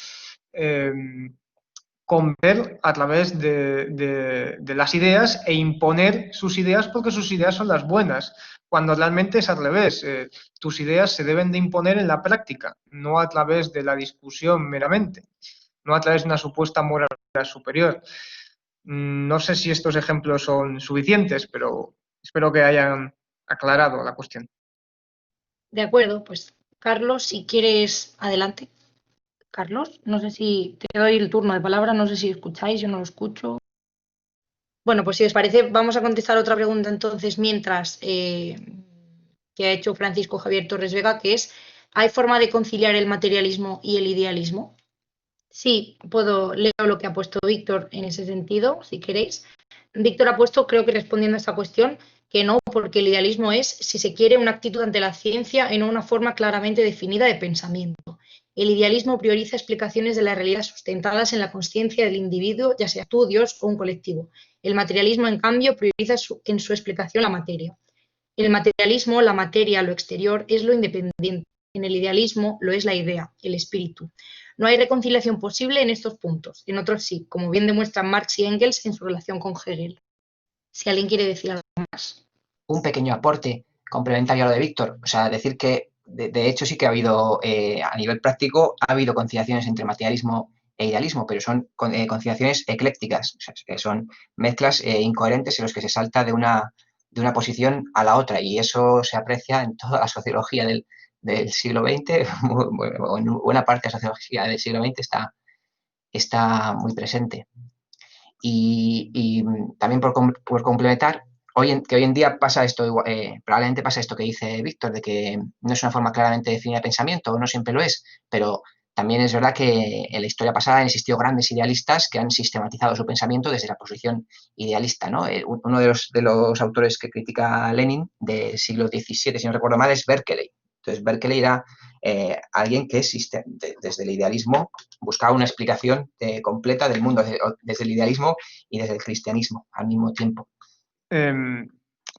Speaker 4: conver a través de las ideas e imponer sus ideas porque sus ideas son las buenas, cuando realmente es al revés. Tus ideas se deben de imponer en la práctica, no a través de la discusión meramente, no a través de una supuesta moralidad superior. No sé si estos ejemplos son suficientes, pero espero que hayan aclarado la cuestión.
Speaker 1: De acuerdo, pues Carlos, si quieres, adelante. Carlos, no sé si te doy el turno de palabra, no sé si escucháis, yo no lo escucho. Bueno, pues si os parece, vamos a contestar otra pregunta entonces mientras que ha hecho Francisco Javier Torres Vega, que es, ¿hay forma de conciliar el materialismo y el idealismo? Sí, leo lo que ha puesto Víctor en ese sentido, si queréis. Víctor ha puesto, creo que respondiendo a esta cuestión, que no, porque el idealismo es, si se quiere, una actitud ante la ciencia y no una forma claramente definida de pensamiento. El idealismo prioriza explicaciones de la realidad sustentadas en la conciencia del individuo, ya sea tú, Dios o un colectivo. El materialismo, en cambio, prioriza en su explicación la materia. En el materialismo, la materia, lo exterior, es lo independiente. En el idealismo, lo es la idea, el espíritu. No hay reconciliación posible en estos puntos, en otros sí, como bien demuestran Marx y Engels en su relación con Hegel. Si alguien quiere decir algo más.
Speaker 3: Un pequeño aporte complementario a lo de Víctor. O sea, decir que de hecho sí que ha habido, a nivel práctico, ha habido conciliaciones entre materialismo e idealismo, pero son conciliaciones eclécticas, o sea, que son mezclas incoherentes en los que se salta de una posición a la otra, y eso se aprecia en toda la sociología del siglo XX, o en buena parte de la sociología del siglo XX está muy presente. Y también por complementar, que hoy en día pasa esto, probablemente pasa esto que dice Víctor, de que no es una forma claramente definida de pensamiento, o no siempre lo es, pero también es verdad que en la historia pasada han existido grandes idealistas que han sistematizado su pensamiento desde la posición idealista, ¿no? Uno de los autores que critica a Lenin del siglo XVII, si no recuerdo mal, es Berkeley. Entonces, Berkeley era alguien que desde el idealismo buscaba una explicación completa del mundo, desde el idealismo y desde el cristianismo al mismo tiempo.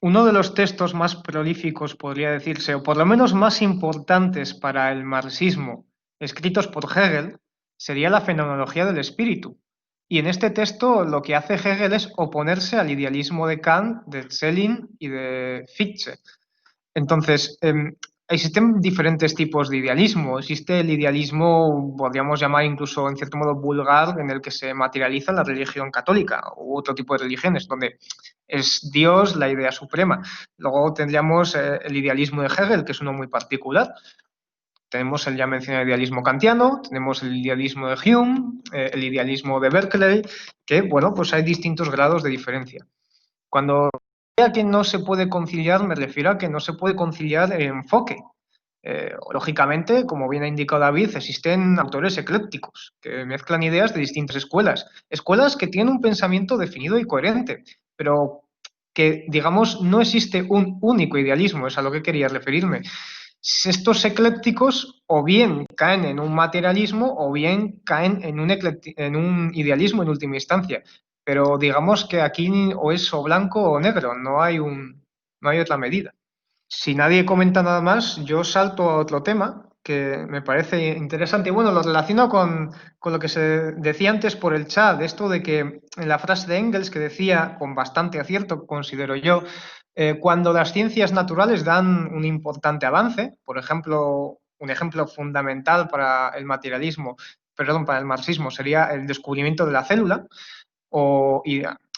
Speaker 4: Uno de los textos más prolíficos, podría decirse, o por lo menos más importantes para el marxismo, escritos por Hegel, sería la fenomenología del espíritu. Y en este texto lo que hace Hegel es oponerse al idealismo de Kant, de Schelling y de Fichte. Entonces, existen diferentes tipos de idealismo. Existe el idealismo, podríamos llamar incluso en cierto modo vulgar, en el que se materializa la religión católica u otro tipo de religiones, donde es Dios la idea suprema. Luego tendríamos el idealismo de Hegel, que es uno muy particular. Tenemos el ya mencionado idealismo kantiano, tenemos el idealismo de Hume, el idealismo de Berkeley, que, bueno, pues hay distintos grados de diferencia. Cuando a que no se puede conciliar, me refiero a que no se puede conciliar el enfoque. Lógicamente, como bien ha indicado David, existen autores eclécticos que mezclan ideas de distintas escuelas que tienen un pensamiento definido y coherente, pero que, digamos, no existe un único idealismo, es a lo que quería referirme. Estos eclécticos o bien caen en un materialismo o bien caen en un idealismo en última instancia. Pero digamos que aquí o es o blanco o negro, no hay otra medida. Si nadie comenta nada más, yo salto a otro tema que me parece interesante. Y bueno, lo relaciono con lo que se decía antes por el chat, esto de que en la frase de Engels que decía, con bastante acierto, considero yo, cuando las ciencias naturales dan un importante avance, por ejemplo, un ejemplo fundamental para el materialismo, perdón, para el marxismo, sería el descubrimiento de la célula,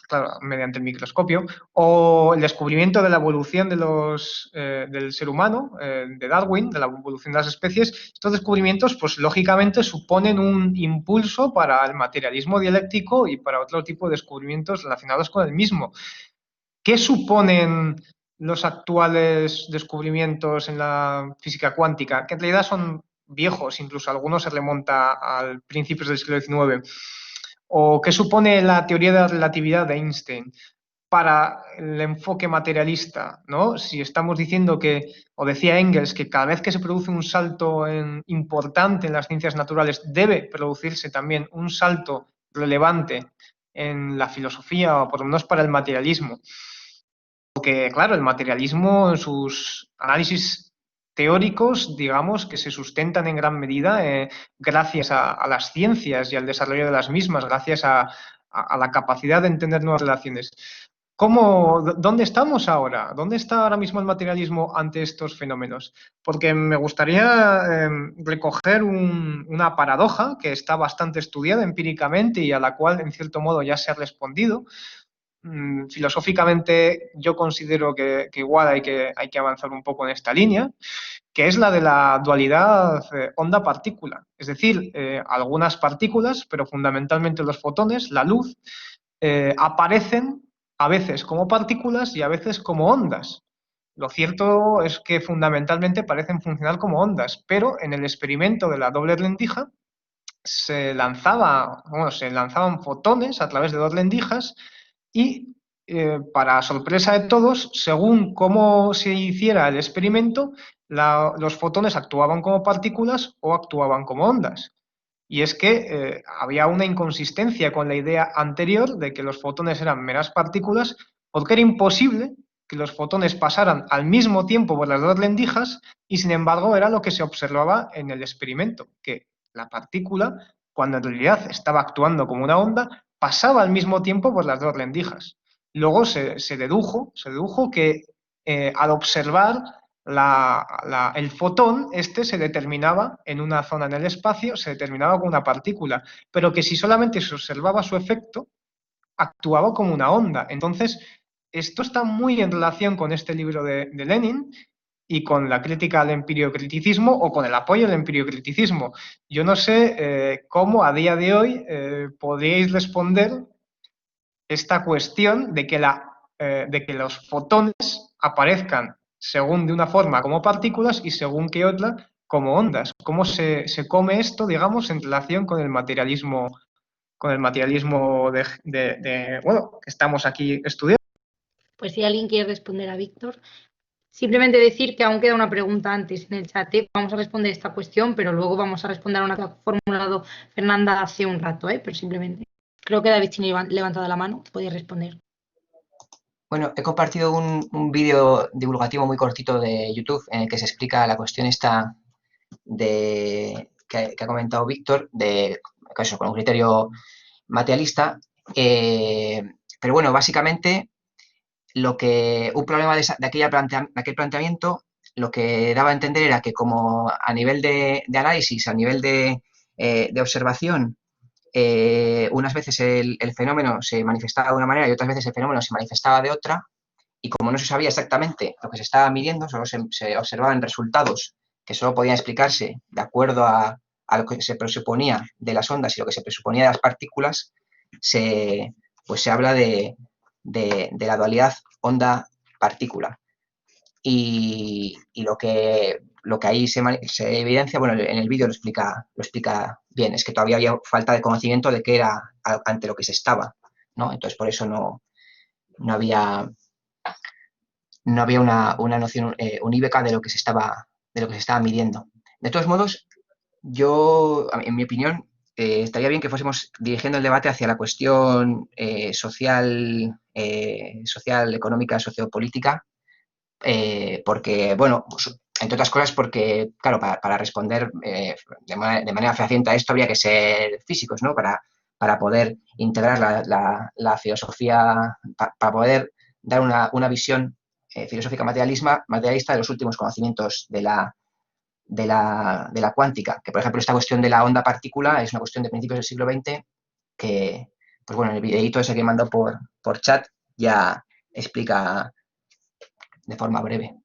Speaker 4: claro, mediante el microscopio, o el descubrimiento de la evolución del ser humano, de Darwin, de la evolución de las especies. Estos descubrimientos, pues lógicamente, suponen un impulso para el materialismo dialéctico y para otro tipo de descubrimientos relacionados con el mismo. ¿Qué suponen los actuales descubrimientos en la física cuántica? Que en realidad son viejos, incluso algunos se remonta a principios del siglo XIX. ¿O qué supone la teoría de la relatividad de Einstein para el enfoque materialista, ¿no? Si estamos diciendo que, o decía Engels, que cada vez que se produce un salto importante en las ciencias naturales debe producirse también un salto relevante en la filosofía, o por lo menos para el materialismo. Porque, claro, el materialismo en sus análisis teóricos, digamos, que se sustentan en gran medida gracias a las ciencias y al desarrollo de las mismas, gracias a la capacidad de entender nuevas relaciones. ¿Dónde estamos ahora? ¿Dónde está ahora mismo el materialismo ante estos fenómenos? Porque me gustaría recoger una paradoja que está bastante estudiada empíricamente y a la cual, en cierto modo, ya se ha respondido. Filosóficamente yo considero que igual hay que avanzar un poco en esta línea, que es la de la dualidad onda-partícula. Es decir, algunas partículas, pero fundamentalmente los fotones, la luz, aparecen a veces como partículas y a veces como ondas. Lo cierto es que fundamentalmente parecen funcionar como ondas, pero en el experimento de la doble rendija se lanzaban fotones a través de dos rendijas y, para sorpresa de todos, según cómo se hiciera el experimento, los fotones actuaban como partículas o actuaban como ondas. Y es que había una inconsistencia con la idea anterior de que los fotones eran meras partículas, porque era imposible que los fotones pasaran al mismo tiempo por las dos rendijas y, sin embargo, era lo que se observaba en el experimento, que la partícula, cuando en realidad estaba actuando como una onda, pasaba al mismo tiempo por las dos rendijas. Luego se dedujo que al observar el fotón, se determinaba en una zona en el espacio, se determinaba como una partícula, pero que si solamente se observaba su efecto, actuaba como una onda. Entonces, esto está muy en relación con este libro de Lenin y con la crítica al empiriocriticismo o con el apoyo al empiriocriticismo. Yo no sé cómo a día de hoy podríais responder esta cuestión de que los fotones aparezcan según de una forma como partículas y según que otra como ondas. ¿Cómo se come esto, digamos, en relación con el materialismo que estamos aquí estudiando?
Speaker 1: Pues si alguien quiere responder a Víctor, simplemente decir que aún queda una pregunta antes en el chat. Vamos a responder esta cuestión, pero luego vamos a responder a una que ha formulado Fernanda hace un rato, pero simplemente. Creo que David tiene levantado la mano, puede responder.
Speaker 3: Bueno, he compartido un vídeo divulgativo muy cortito de YouTube en el que se explica la cuestión esta que ha comentado Víctor, con un criterio materialista. Pero bueno, básicamente un problema de aquel planteamiento, lo que daba a entender era que como a nivel de análisis, a nivel de observación, unas veces el fenómeno se manifestaba de una manera y otras veces el fenómeno se manifestaba de otra, y como no se sabía exactamente lo que se estaba midiendo, solo se observaban resultados que solo podían explicarse de acuerdo a lo que se presuponía de las ondas y lo que se presuponía de las partículas, pues se habla de la dualidad onda-partícula. Y lo que ahí se evidencia, bueno, en el vídeo lo explica bien, es que todavía había falta de conocimiento de qué era ante lo que se estaba, ¿no? Entonces, por eso no había una noción unívoca de lo que se estaba midiendo. De todos modos, yo, en mi opinión, estaría bien que fuésemos dirigiendo el debate hacia la cuestión social, económica, sociopolítica, porque, bueno, pues, entre otras cosas porque, claro, para responder de manera fehaciente a esto habría que ser físicos, ¿no? Para poder integrar la filosofía, para poder dar una visión filosófica materialista de los últimos conocimientos de de la cuántica, que por ejemplo esta cuestión de la onda partícula es una cuestión de principios del siglo XX que, pues bueno, en el videíto ese que mandó por chat ya explica de forma breve.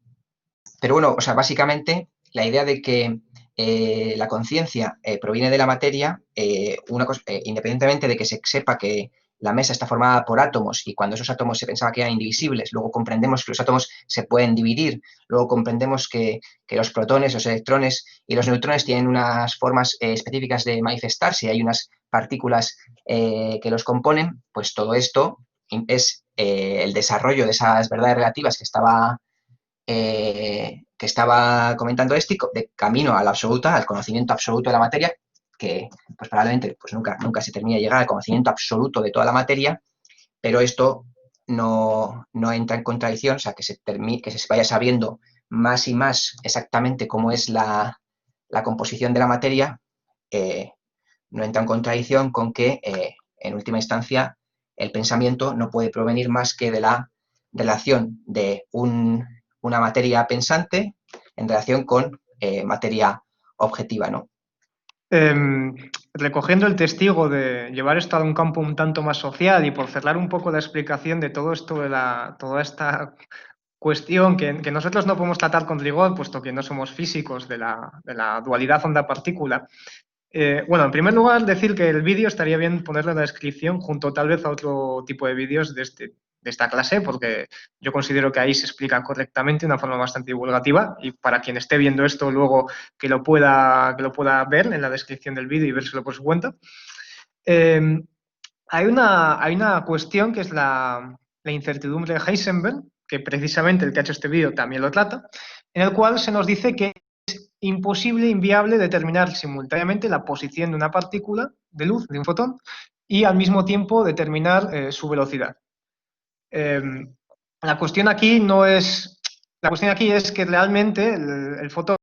Speaker 3: Pero bueno, o sea, básicamente la idea de que la conciencia proviene de la materia, independientemente de que se sepa que la mesa está formada por átomos y cuando esos átomos se pensaba que eran indivisibles, luego comprendemos que los átomos se pueden dividir, luego comprendemos que los protones, los electrones y los neutrones tienen unas formas específicas de manifestarse, hay unas partículas que los componen, pues todo esto es el desarrollo de esas verdades relativas que estaba comentando de camino a la absoluta, al conocimiento absoluto de la materia, que pues probablemente pues nunca se termine de llegar al conocimiento absoluto de toda la materia, pero esto no entra en contradicción, o sea, que se vaya sabiendo más y más exactamente cómo es la composición de la materia, no entra en contradicción con que, en última instancia, el pensamiento no puede provenir más que de la relación de una materia pensante en relación con materia objetiva, ¿no?
Speaker 4: Recogiendo el testigo de llevar esto a un campo un tanto más social y por cerrar un poco la explicación de todo esto, toda esta cuestión que nosotros no podemos tratar con rigor, puesto que no somos físicos de la dualidad onda-partícula. Bueno, en primer lugar, decir que el vídeo estaría bien ponerlo en la descripción junto tal vez a otro tipo de vídeos de esta clase, porque yo considero que ahí se explica correctamente de una forma bastante divulgativa y para quien esté viendo esto luego que lo pueda ver en la descripción del vídeo y vérselo por su cuenta. Hay una cuestión que es la incertidumbre de Heisenberg, que precisamente el que ha hecho este vídeo también lo trata, en el cual se nos dice que es imposible, inviable determinar simultáneamente la posición de una partícula de luz, de un fotón, y al mismo tiempo determinar su velocidad. La cuestión aquí es que realmente el fotón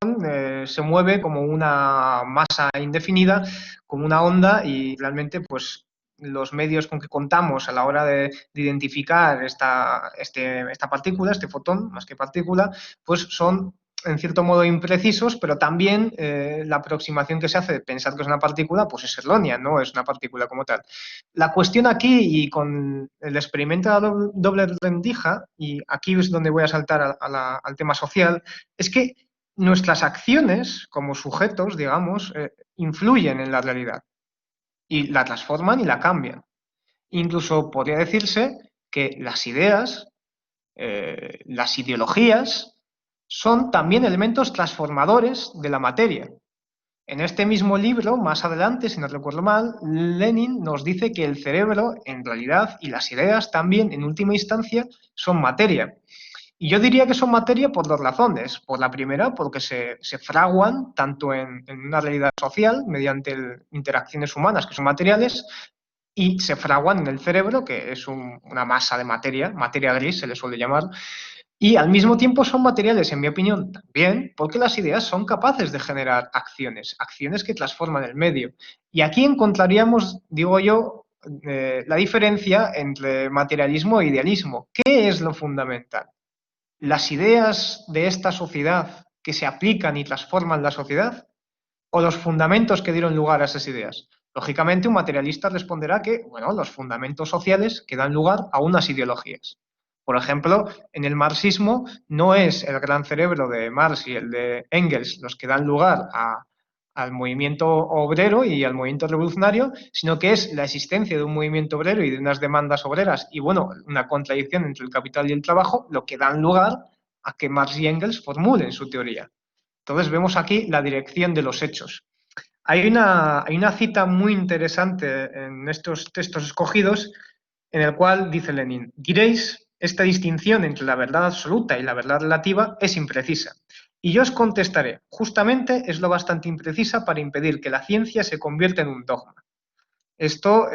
Speaker 4: se mueve como una masa indefinida, como una onda, y realmente pues los medios con que contamos a la hora de identificar esta partícula, este fotón, más que partícula, pues son en cierto modo imprecisos, pero también la aproximación que se hace de pensar que es una partícula pues es errónea, no es una partícula como tal. La cuestión aquí, y con el experimento de la doble rendija, y aquí es donde voy a saltar al tema social, es que nuestras acciones como sujetos, digamos, influyen en la realidad y la transforman y la cambian. Incluso podría decirse que las ideas, las ideologías, son también elementos transformadores de la materia. En este mismo libro, más adelante, si no recuerdo mal, Lenin nos dice que el cerebro, en realidad, y las ideas también, en última instancia, son materia. Y yo diría que son materia por dos razones. Por la primera, porque se fraguan tanto en una realidad social, mediante interacciones humanas que son materiales, y se fraguan en el cerebro, que es una masa de materia gris se le suele llamar, y al mismo tiempo son materiales, en mi opinión, también, porque las ideas son capaces de generar acciones que transforman el medio. Y aquí encontraríamos, digo yo, la diferencia entre materialismo e idealismo. ¿Qué es lo fundamental? ¿Las ideas de esta sociedad que se aplican y transforman la sociedad? ¿O los fundamentos que dieron lugar a esas ideas? Lógicamente, un materialista responderá que, bueno, los fundamentos sociales que dan lugar a unas ideologías. Por ejemplo, en el marxismo no es el gran cerebro de Marx y el de Engels los que dan lugar al movimiento obrero y al movimiento revolucionario, sino que es la existencia de un movimiento obrero y de unas demandas obreras y, bueno, una contradicción entre el capital y el trabajo, lo que dan lugar a que Marx y Engels formulen su teoría. Entonces vemos aquí la dirección de los hechos. Hay una cita muy interesante en estos textos escogidos en el cual dice Lenin: diréis, esta distinción entre la verdad absoluta y la verdad relativa es imprecisa. Y yo os contestaré, justamente es lo bastante imprecisa para impedir que la ciencia se convierta en un dogma. Esto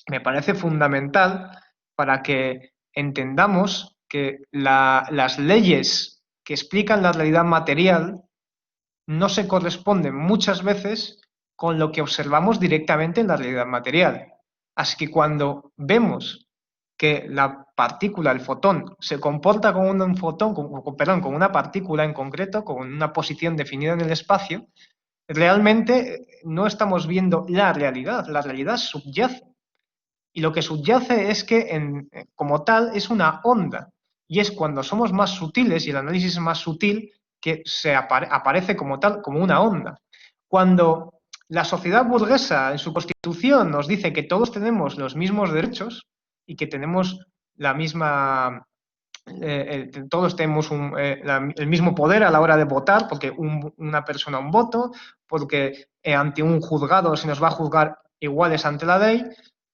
Speaker 4: me parece fundamental para que entendamos que las leyes que explican la realidad material no se corresponden muchas veces con lo que observamos directamente en la realidad material. Así que cuando vemos que la partícula, el fotón, se comporta como un fotón, con una partícula en concreto, con una posición definida en el espacio, realmente no estamos viendo la realidad subyace. Y lo que subyace es que, como tal, es una onda. Y es cuando somos más sutiles, y el análisis es más sutil, que aparece como tal, como una onda. Cuando la sociedad burguesa en su constitución nos dice que todos tenemos los mismos derechos y que tenemos la misma... todos tenemos el mismo poder a la hora de votar, porque una persona un voto, porque ante un juzgado se nos va a juzgar iguales ante la ley.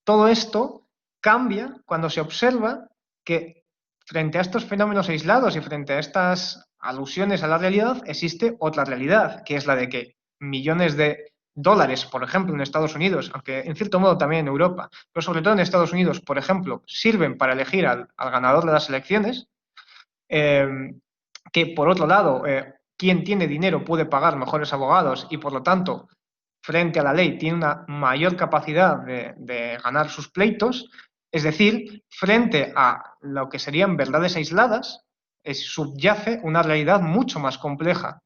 Speaker 4: Todo esto cambia cuando se observa que frente a estos fenómenos aislados y frente a estas alusiones a la realidad, existe otra realidad, que es la de que millones de dólares, por ejemplo, en Estados Unidos, aunque en cierto modo también en Europa, pero sobre todo en Estados Unidos, por ejemplo, sirven para elegir al ganador de las elecciones, que por otro lado, quien tiene dinero puede pagar mejores abogados y por lo tanto, frente a la ley, tiene una mayor capacidad de ganar sus pleitos. Es decir, frente a lo que serían verdades aisladas, subyace una realidad mucho más compleja.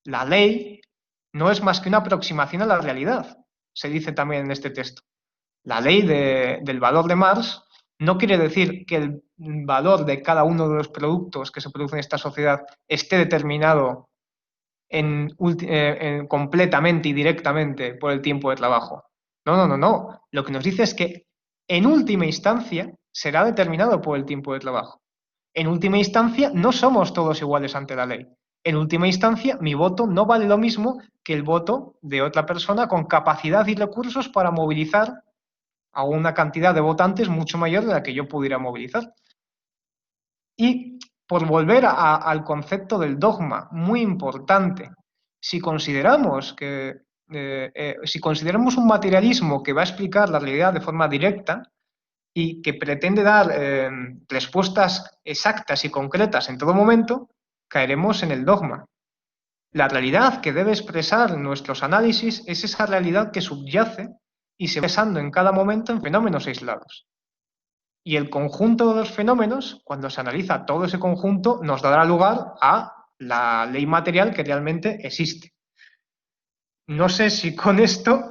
Speaker 4: La ley no es más que una aproximación a la realidad, se dice también en este texto. La ley del valor de Marx no quiere decir que el valor de cada uno de los productos que se producen en esta sociedad esté determinado completamente y directamente por el tiempo de trabajo. No. Lo que nos dice es que en última instancia será determinado por el tiempo de trabajo. En última instancia no somos todos iguales ante la ley. En última instancia mi voto no vale lo mismo que el voto de otra persona con capacidad y recursos para movilizar a una cantidad de votantes mucho mayor de la que yo pudiera movilizar. Y por volver al concepto del dogma, muy importante, si consideramos un materialismo que va a explicar la realidad de forma directa y que pretende dar respuestas exactas y concretas en todo momento, caeremos en el dogma. La realidad que debe expresar nuestros análisis es esa realidad que subyace y se va expresando en cada momento en fenómenos aislados. Y el conjunto de los fenómenos, cuando se analiza todo ese conjunto, nos dará lugar a la ley material que realmente existe. No sé si con esto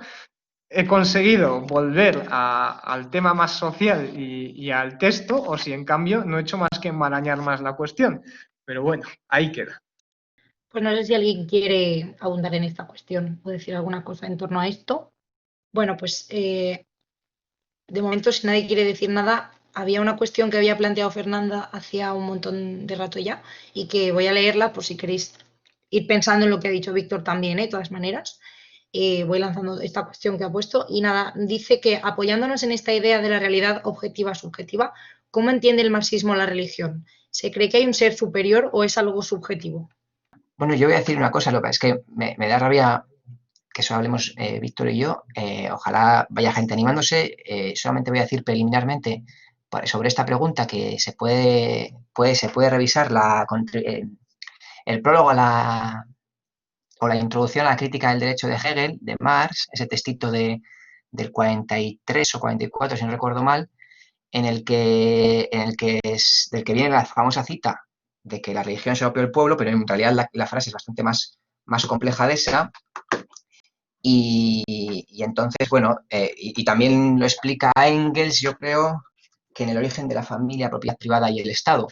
Speaker 4: he conseguido volver al tema más social y al texto, o si en cambio no he hecho más que enmarañar más la cuestión. Pero bueno, ahí queda.
Speaker 1: Pues no sé si alguien quiere abundar en esta cuestión o decir alguna cosa en torno a esto. Bueno, pues de momento, si nadie quiere decir nada, había una cuestión que había planteado Fernanda hacía un montón de rato ya y que voy a leerla por si queréis ir pensando en lo que ha dicho Víctor también, de todas maneras. Voy lanzando esta cuestión que ha puesto y nada, dice que apoyándonos en esta idea de la realidad objetiva-subjetiva, ¿cómo entiende el marxismo la religión? ¿Se cree que hay un ser superior o es algo subjetivo?
Speaker 3: Bueno, yo voy a decir una cosa, lo que es que me da rabia que eso hablemos Víctor y yo. Ojalá vaya gente animándose. Solamente voy a decir preliminarmente sobre esta pregunta que se puede revisar el prólogo o la introducción a la crítica del derecho de Hegel, de Marx, ese textito del 43 o 44, si no recuerdo mal, del que viene la famosa cita de que la religión es el opio del pueblo, pero en realidad la frase es bastante más compleja de esa. Y entonces, bueno, y también lo explica Engels, yo creo, que en el origen de la familia, propiedad privada y el Estado,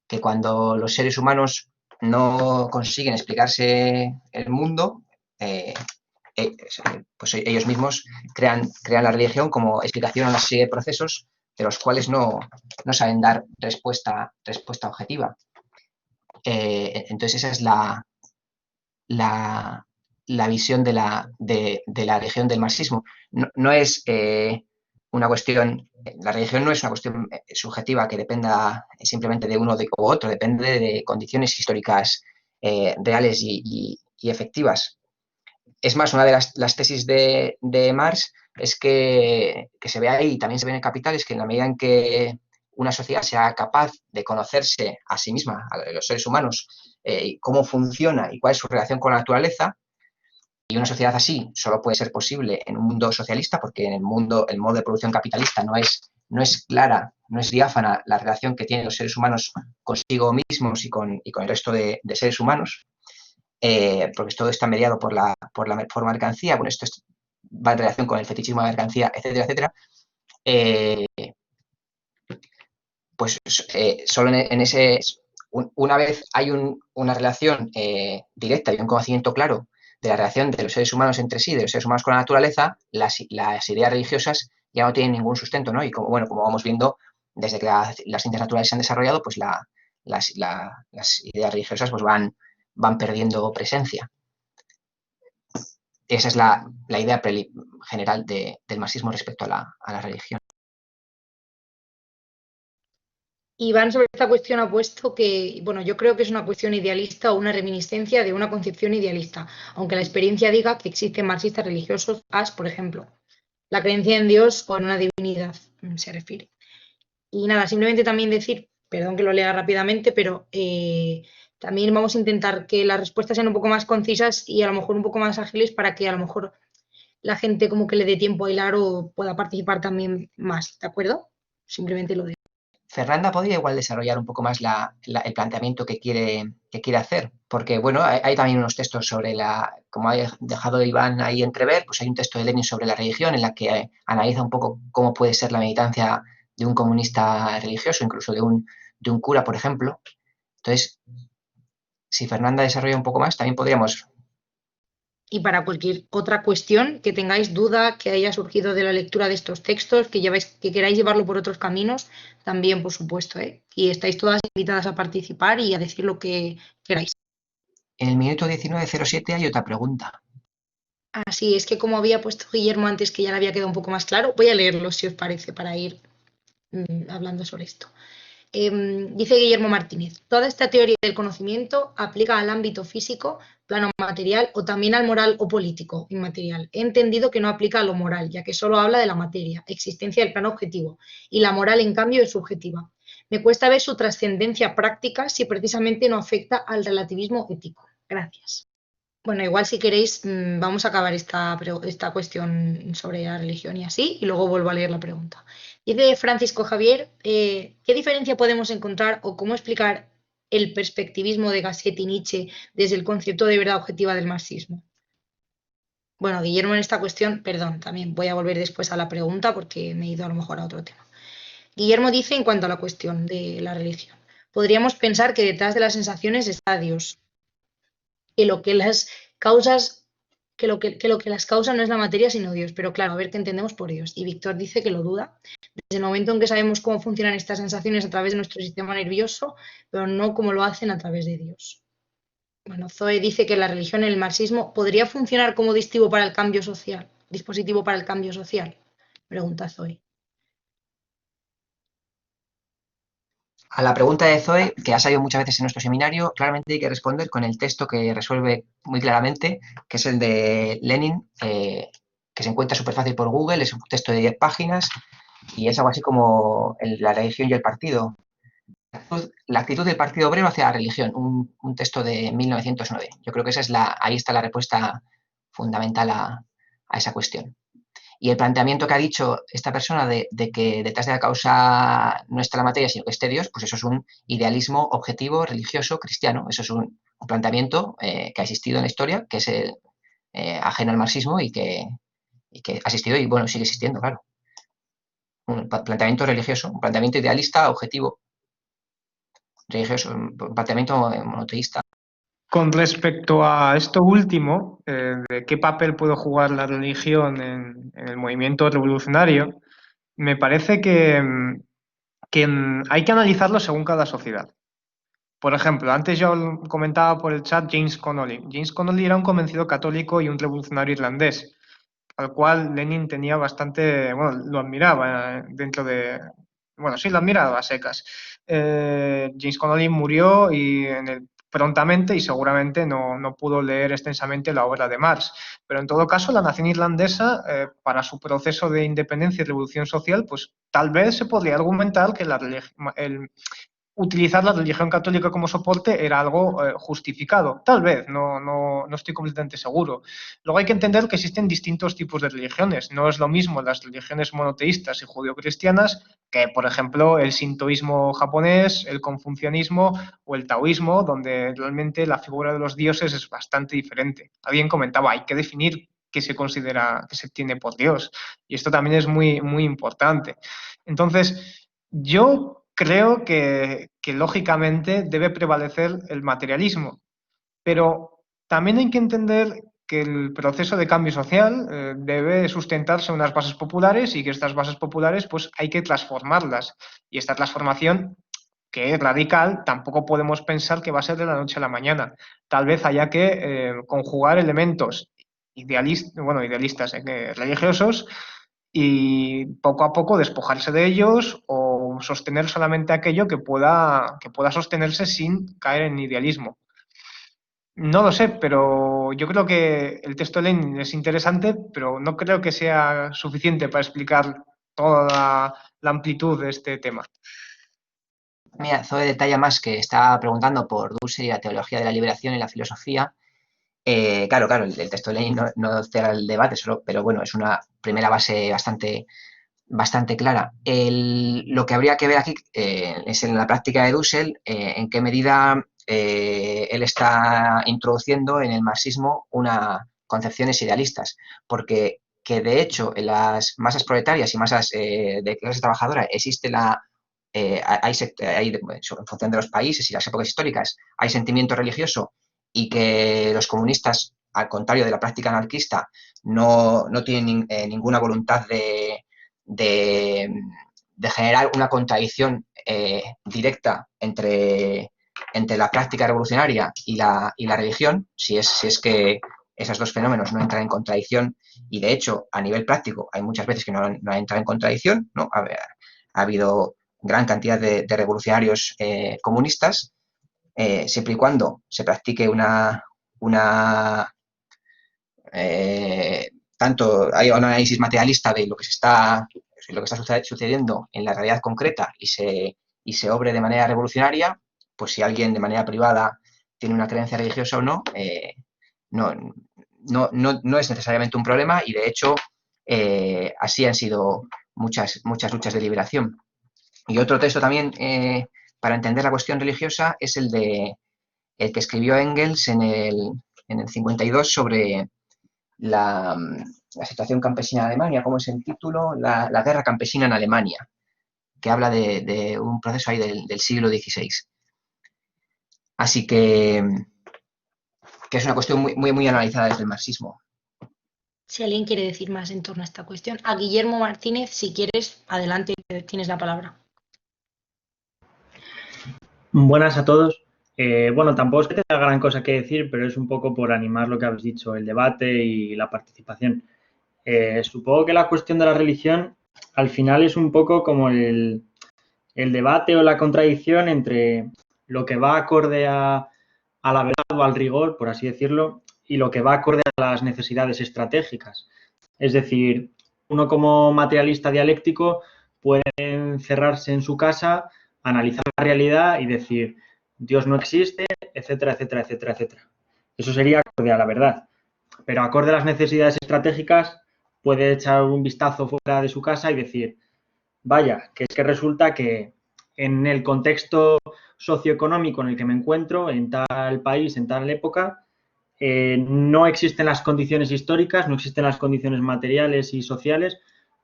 Speaker 3: que cuando los seres humanos no consiguen explicarse el mundo, pues ellos mismos crean la religión como explicación a una serie de procesos de los cuales no saben dar respuesta objetiva. Entonces esa es la visión de la religión del marxismo. No es una cuestión, la religión no es una cuestión subjetiva que dependa simplemente de uno u otro, depende de condiciones históricas reales y efectivas. Es más, una de las tesis de Marx es que se ve ahí, y también se ve en el Capital, es que en la medida en que una sociedad sea capaz de conocerse a sí misma, a los seres humanos, cómo funciona y cuál es su relación con la naturaleza, y una sociedad así solo puede ser posible en un mundo socialista, porque en el modo de producción capitalista no es clara no es diáfana la relación que tienen los seres humanos consigo mismos y con el resto de seres humanos, porque todo está mediado por la forma de mercancía. Bueno, esto va en relación con el fetichismo de mercancía, etcétera, etcétera. Pues solo en ese... Una vez hay una relación directa y un conocimiento claro de la relación de los seres humanos entre sí, de los seres humanos con la naturaleza, las ideas religiosas ya no tienen ningún sustento, ¿no? Y como vamos viendo, desde que las ciencias naturales se han desarrollado, pues las ideas religiosas pues van perdiendo presencia. Esa es la idea general del marxismo respecto a la religión.
Speaker 1: Iván sobre esta cuestión ha puesto que, bueno, yo creo que es una cuestión idealista o una reminiscencia de una concepción idealista, aunque la experiencia diga que existen marxistas religiosos, por ejemplo, la creencia en Dios o en una divinidad, se refiere. Y nada, simplemente también decir, perdón que lo lea rápidamente, pero también vamos a intentar que las respuestas sean un poco más concisas y a lo mejor un poco más ágiles para que a lo mejor la gente como que le dé tiempo a hilar o pueda participar también más, ¿de acuerdo? Simplemente lo digo.
Speaker 3: Fernanda podría igual desarrollar un poco más el planteamiento que quiere hacer, porque bueno, hay también unos textos sobre como ha dejado Iván ahí entrever, pues hay un texto de Lenin sobre la religión en la que analiza un poco cómo puede ser la militancia de un comunista religioso, incluso de un cura, por ejemplo. Entonces, si Fernanda desarrolla un poco más, también podríamos...
Speaker 1: Y para cualquier otra cuestión que tengáis duda, que haya surgido de la lectura de estos textos, que queráis llevarlo por otros caminos, también, por supuesto, ¿eh? Y estáis todas invitadas a participar y a decir lo que queráis.
Speaker 3: En el minuto 19:07 hay otra pregunta.
Speaker 1: Así es que como había puesto Guillermo antes, que ya le había quedado un poco más claro, voy a leerlo si os parece para ir hablando sobre esto. Dice Guillermo Martínez, toda esta teoría del conocimiento aplica al ámbito físico, plano material o también al moral o político, inmaterial. He entendido que no aplica a lo moral, ya que solo habla de la materia, existencia del plano objetivo, y la moral, en cambio, es subjetiva. Me cuesta ver su trascendencia práctica si precisamente no afecta al relativismo ético. Gracias. Bueno, igual si queréis, vamos a acabar esta cuestión sobre la religión y así, y luego vuelvo a leer la pregunta. Dice Francisco Javier, ¿qué diferencia podemos encontrar o cómo explicar el perspectivismo de Gasset y Nietzsche desde el concepto de verdad objetiva del marxismo? Bueno, Guillermo, en esta cuestión, perdón, también voy a volver después a la pregunta porque me he ido a lo mejor a otro tema. Guillermo dice en cuanto a la cuestión de la religión, podríamos pensar que detrás de las sensaciones está Dios, que lo que las causas, que lo que las causa no es la materia sino Dios, pero claro, a ver qué entendemos por Dios. Y Víctor dice que lo duda, desde el momento en que sabemos cómo funcionan estas sensaciones a través de nuestro sistema nervioso, pero no cómo lo hacen a través de Dios. Bueno, Zoe dice que la religión en el marxismo podría funcionar como dispositivo para el cambio social. Pregunta Zoe.
Speaker 3: A la pregunta de Zoe, que ha salido muchas veces en nuestro seminario, claramente hay que responder con el texto que resuelve muy claramente, que es el de Lenin, que se encuentra súper fácil por Google, es un texto de 10 páginas y es algo así como la religión y el partido. La actitud del Partido Obrero hacia la religión, un texto de 1909. Yo creo que ahí está la respuesta fundamental a esa cuestión. Y el planteamiento que ha dicho esta persona de que detrás de la causa no está la materia, sino que esté Dios, pues eso es un idealismo objetivo, religioso, cristiano. Eso es un planteamiento que ha existido en la historia, que es ajeno al marxismo y que ha existido y, bueno, sigue existiendo, claro. Un planteamiento religioso, un planteamiento idealista, objetivo, religioso, un planteamiento monoteísta.
Speaker 4: Con respecto a esto último, de qué papel puede jugar la religión en el movimiento revolucionario, me parece que hay que analizarlo según cada sociedad. Por ejemplo, antes yo comentaba por el chat James Connolly. James Connolly era un convencido católico y un revolucionario irlandés, al cual Lenin tenía bastante, bueno, lo admiraba dentro de, bueno, sí, lo admiraba a secas. James Connolly murió prontamente y seguramente no pudo leer extensamente la obra de Marx. Pero en todo caso, la nación irlandesa, para su proceso de independencia y revolución social, pues tal vez se podría argumentar que utilizar la religión católica como soporte era algo justificado. Tal vez, no estoy completamente seguro. Luego hay que entender que existen distintos tipos de religiones. No es lo mismo las religiones monoteístas y judeocristianas que, por ejemplo, el sintoísmo japonés, el confucianismo o el taoísmo, donde realmente la figura de los dioses es bastante diferente. Alguien comentaba, hay que definir qué se considera, qué se tiene por Dios. Y esto también es muy, muy importante. Entonces, yo creo que lógicamente debe prevalecer el materialismo, pero también hay que entender que el proceso de cambio social debe sustentarse en unas bases populares y que estas bases populares pues hay que transformarlas. Y esta transformación, que es radical, tampoco podemos pensar que va a ser de la noche a la mañana. Tal vez haya que conjugar elementos idealistas, religiosos, y poco a poco despojarse de ellos o sostener solamente aquello que pueda sostenerse sin caer en idealismo. No lo sé, pero yo creo que el texto de Lenin es interesante, pero no creo que sea suficiente para explicar toda la amplitud de este tema.
Speaker 3: Mira, Zoe detalla más que está preguntando por Dussel y la teología de la liberación y la filosofía. Claro, el texto de Lenin no cierra el debate, solo, pero bueno, es una primera base bastante clara. Lo que habría que ver aquí es en la práctica de Dussel en qué medida él está introduciendo en el marxismo unas concepciones idealistas, porque que de hecho en las masas proletarias y masas de clase trabajadora existe en función de los países y las épocas históricas, hay sentimiento religioso y que los comunistas, al contrario de la práctica anarquista, no tienen ninguna voluntad de generar una contradicción directa entre la práctica revolucionaria y la religión, si es que esos dos fenómenos no entran en contradicción, y de hecho a nivel práctico hay muchas veces que no han entrado en contradicción, ¿no? Ha habido gran cantidad de revolucionarios comunistas, siempre y cuando se practique tanto hay un análisis materialista de lo que está sucediendo en la realidad concreta y se obre de manera revolucionaria, pues si alguien de manera privada tiene una creencia religiosa o no, no es necesariamente un problema, y de hecho así han sido muchas luchas de liberación. Y otro texto también para entender la cuestión religiosa es el que escribió Engels en el 52 sobre la situación campesina en Alemania. ¿Cómo es el título? La guerra campesina en Alemania, que habla de un proceso ahí del siglo XVI. Así que es una cuestión muy analizada desde el marxismo.
Speaker 1: Si alguien quiere decir más en torno a esta cuestión, a Guillermo Martínez, si quieres, adelante, tienes la palabra.
Speaker 5: Buenas a todos. Bueno, tampoco es que tenga gran cosa que decir, pero es un poco por animar lo que habéis dicho, el debate y la participación. Supongo que la cuestión de la religión al final es un poco como el debate o la contradicción entre lo que va acorde a la verdad o al rigor, por así decirlo, y lo que va acorde a las necesidades estratégicas. Es decir, uno como materialista dialéctico puede encerrarse en su casa, analizar la realidad y decir, Dios no existe, etcétera, etcétera, etcétera, etcétera. Eso sería acorde a la verdad. Pero acorde a las necesidades estratégicas, puede echar un vistazo fuera de su casa y decir, vaya, que es que resulta que en el contexto socioeconómico en el que me encuentro, en tal país, en tal época, no existen las condiciones históricas, no existen las condiciones materiales y sociales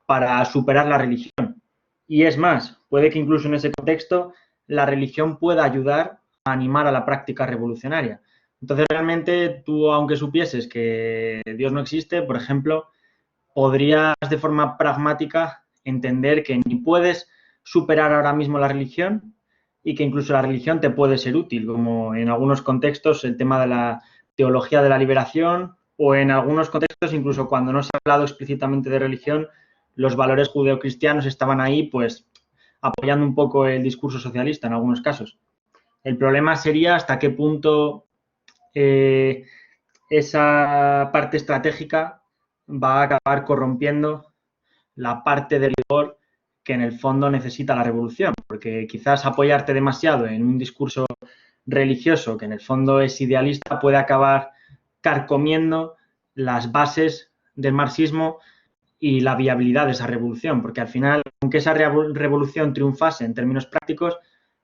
Speaker 5: para superar la religión. Y es más, puede que incluso en ese contexto la religión pueda ayudar a animar a la práctica revolucionaria. Entonces, realmente, tú, aunque supieses que Dios no existe, por ejemplo, podrías de forma pragmática entender que ni puedes superar ahora mismo la religión y que incluso la religión te puede ser útil, como en algunos contextos el tema de la teología de la liberación, o en algunos contextos, incluso cuando no se ha hablado explícitamente de religión, los valores judeocristianos estaban ahí, pues, apoyando un poco el discurso socialista en algunos casos. El problema sería hasta qué punto esa parte estratégica va a acabar corrompiendo la parte de rigor que en el fondo necesita la revolución. porque quizás apoyarte demasiado en un discurso religioso que en el fondo es idealista puede acabar carcomiendo las bases del marxismo y la viabilidad de esa revolución, porque al final, aunque esa revolución triunfase en términos prácticos,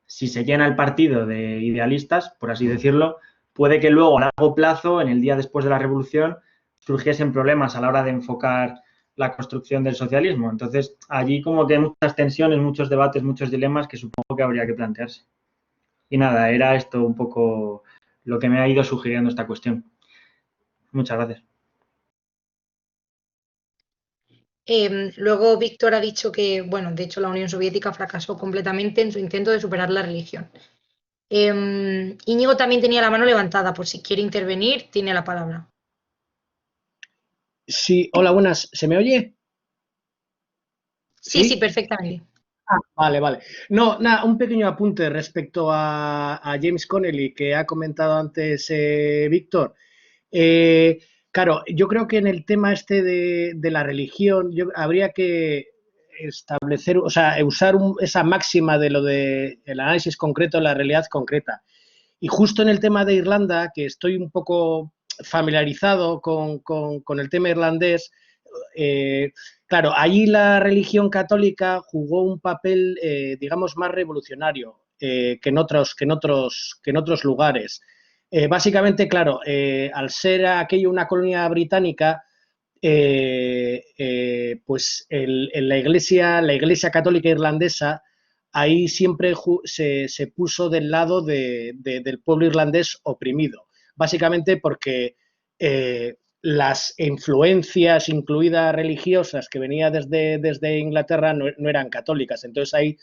Speaker 5: si se llena el partido de idealistas, por así decirlo, puede que luego a largo plazo, en el día después de la revolución, surgiesen problemas a la hora de enfocar la construcción del socialismo. Entonces, allí como que hay muchas tensiones, muchos debates, muchos dilemas que supongo que habría que plantearse. Y nada, era esto un poco lo que me ha ido sugiriendo esta cuestión. Muchas gracias.
Speaker 1: Luego Víctor ha dicho que, bueno, de hecho la Unión Soviética fracasó completamente en su intento de superar la religión. Íñigo también tenía la mano levantada, por si quiere intervenir, tiene la palabra.
Speaker 6: Sí, hola, buenas. ¿Se me oye?
Speaker 1: Sí,
Speaker 6: ¿Sí?
Speaker 1: perfectamente.
Speaker 6: Vale, vale. No, nada, un pequeño apunte respecto a James Connelly que ha comentado antes Víctor. Eh, claro, yo creo que en el tema este de la religión habría que establecer, o sea, usar esa máxima de lo de el análisis concreto de la realidad concreta. Y justo en el tema de Irlanda, que estoy un poco familiarizado con el tema irlandés, claro, ahí la religión católica jugó un papel, digamos, más revolucionario que en otros lugares. Básicamente, claro, al ser aquello una colonia británica, pues en la iglesia católica irlandesa, ahí siempre se puso del lado del pueblo irlandés oprimido, básicamente porque las influencias, incluidas religiosas, que venían desde Inglaterra no eran católicas. Entonces ahí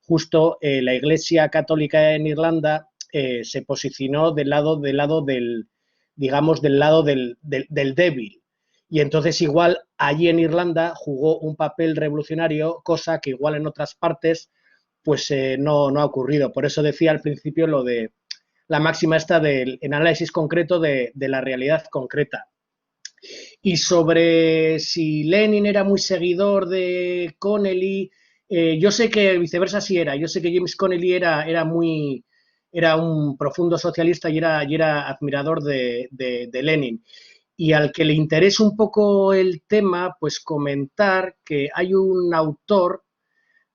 Speaker 6: justo la Iglesia Católica en Irlanda se posicionó del lado del, digamos, del lado del débil. Y entonces igual allí en Irlanda jugó un papel revolucionario, cosa que igual en otras partes pues no ha ocurrido. Por eso decía al principio lo de la máxima esta del análisis concreto de la realidad concreta. Y sobre si Lenin era muy seguidor de Connelly, yo sé que viceversa sí era. Yo sé que James Connelly era un profundo socialista y era admirador de Lenin. Y al que le interese un poco el tema, pues comentar que hay un autor,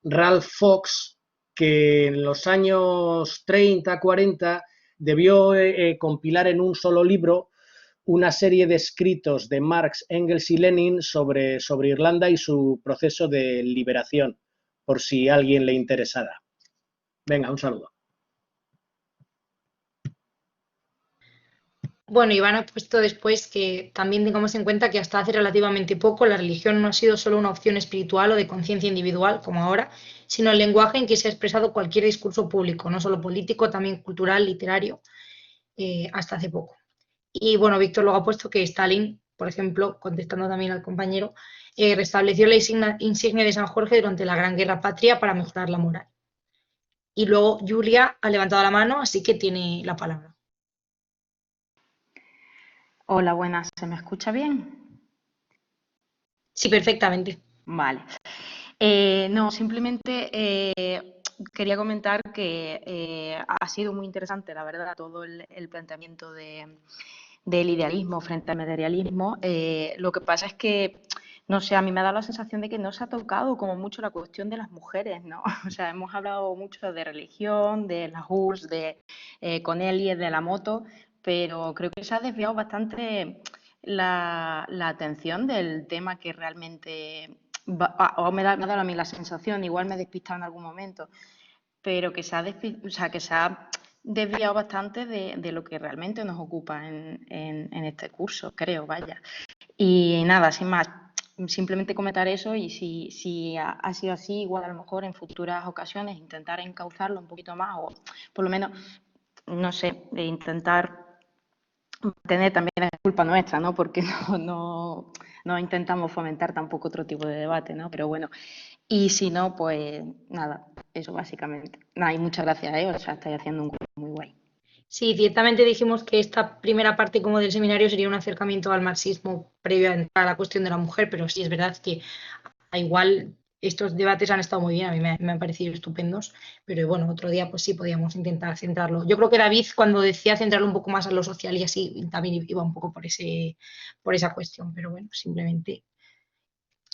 Speaker 6: Ralph Fox, que en los años 30, 40 debió compilar en un solo libro una serie de escritos de Marx, Engels y Lenin sobre Irlanda y su proceso de liberación, por si a alguien le interesara. Venga, un saludo.
Speaker 1: Bueno, Iván ha puesto después que también tengamos en cuenta que hasta hace relativamente poco la religión no ha sido solo una opción espiritual o de conciencia individual, como ahora, sino el lenguaje en que se ha expresado cualquier discurso público, no solo político, también cultural, literario, hasta hace poco. Y bueno, Víctor luego ha puesto que Stalin, por ejemplo, contestando también al compañero, restableció la insignia de San Jorge durante la Gran Guerra Patria para mejorar la moral. Y luego Julia ha levantado la mano, así que tiene la palabra.
Speaker 7: Hola, buenas, ¿se me escucha bien?
Speaker 1: Sí, perfectamente.
Speaker 7: Vale. No, simplemente quería comentar que ha sido muy interesante, la verdad, todo el planteamiento del idealismo frente al materialismo. Lo que pasa es que, no sé, a mí me ha dado la sensación de que no se ha tocado como mucho la cuestión de las mujeres, ¿no? O sea, hemos hablado mucho de religión, de las URSS, de Connelly, de la moto, pero creo que se ha desviado bastante la atención del tema que realmente, o me ha dado a mí la sensación, igual me he despistado en algún momento, pero que se ha desviado bastante de lo que realmente nos ocupa en este curso, creo, vaya. Y nada, sin más, simplemente comentar eso y si ha sido así, igual a lo mejor en futuras ocasiones intentar encauzarlo un poquito más o por lo menos, no sé, intentar tener también es culpa nuestra, ¿no? Porque no intentamos fomentar tampoco otro tipo de debate, ¿no? Pero bueno, y si no, pues nada, eso básicamente. Nada, y muchas gracias, o sea, estáis haciendo un curso muy guay.
Speaker 1: Sí, ciertamente dijimos que esta primera parte como del seminario sería un acercamiento al marxismo previo a entrar a la cuestión de la mujer, pero sí es verdad que igual estos debates han estado muy bien, a mí me han parecido estupendos, pero bueno, otro día pues sí podíamos intentar centrarlo. Yo creo que David, cuando decía centrarlo un poco más a lo social y así, también iba un poco por esa cuestión, pero bueno, simplemente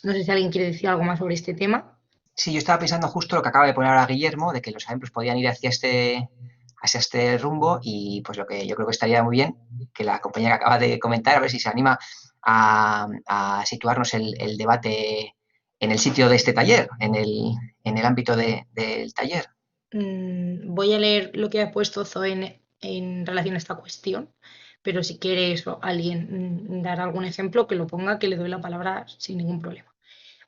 Speaker 1: no sé si alguien quiere decir algo más sobre este tema.
Speaker 3: Sí, yo estaba pensando justo lo que acaba de poner ahora Guillermo, de que los ejemplos podían ir hacia este rumbo, y pues lo que yo creo que estaría muy bien, que la compañera que acaba de comentar, a ver si se anima a situarnos el debate en el sitio de este taller, en el ámbito del taller.
Speaker 1: Voy a leer lo que ha puesto Zoe en relación a esta cuestión, pero si quiere eso, alguien dar algún ejemplo, que lo ponga, que le doy la palabra sin ningún problema.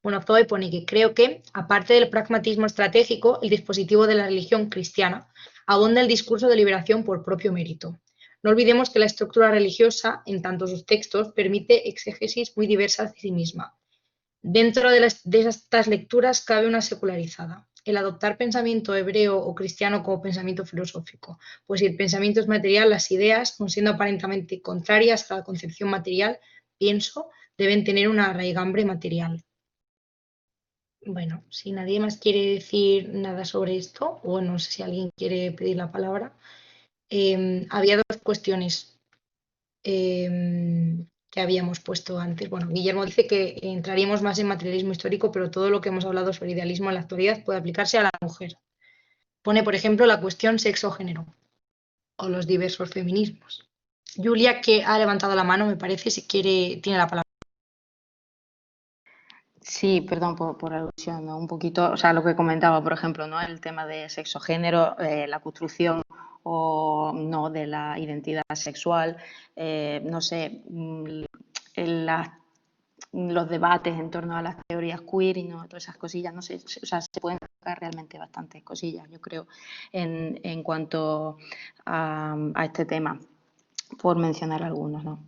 Speaker 1: Bueno, Zoe pone que creo que, aparte del pragmatismo estratégico, el dispositivo de la religión cristiana abonda el discurso de liberación por propio mérito. No olvidemos que la estructura religiosa, en tanto sus textos, permite exégesis muy diversas de sí misma. Dentro de estas lecturas cabe una secularizada, el adoptar pensamiento hebreo o cristiano como pensamiento filosófico, pues si el pensamiento es material, las ideas, no siendo aparentemente contrarias a la concepción material, pienso, deben tener una raigambre material. Bueno, si nadie más quiere decir nada sobre esto, o no sé si alguien quiere pedir la palabra, había dos cuestiones que habíamos puesto antes. Bueno, Guillermo dice que entraríamos más en materialismo histórico, pero todo lo que hemos hablado sobre idealismo en la actualidad puede aplicarse a la mujer. Pone, por ejemplo, la cuestión sexo-género o los diversos feminismos. Julia, que ha levantado la mano, me parece, si quiere, tiene la palabra.
Speaker 7: Sí, perdón por alusión, ¿no? Un poquito, o sea, lo que comentaba, por ejemplo, ¿no? El tema de sexo-género, la construcción o no de la identidad sexual, no sé, los debates en torno a las teorías queer y no, todas esas cosillas, no sé, o sea, se pueden sacar realmente bastantes cosillas, yo creo, en cuanto a este tema, por mencionar algunos, ¿no?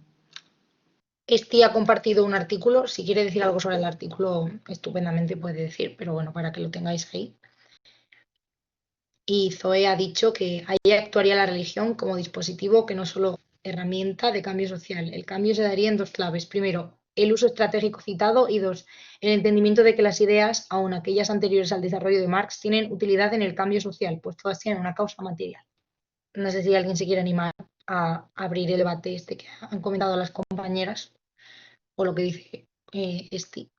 Speaker 1: Esti ha compartido un artículo, si quiere decir algo sobre el artículo, estupendamente puede decir, pero bueno, para que lo tengáis ahí. Y Zoe ha dicho que ahí actuaría la religión como dispositivo que no solo herramienta de cambio social. El cambio se daría en dos claves. Primero, el uso estratégico citado y dos, el entendimiento de que las ideas, aun aquellas anteriores al desarrollo de Marx, tienen utilidad en el cambio social, pues todas tienen una causa material. No sé si alguien se quiere animar a abrir el debate este que han comentado las compañeras o lo que dice Esti.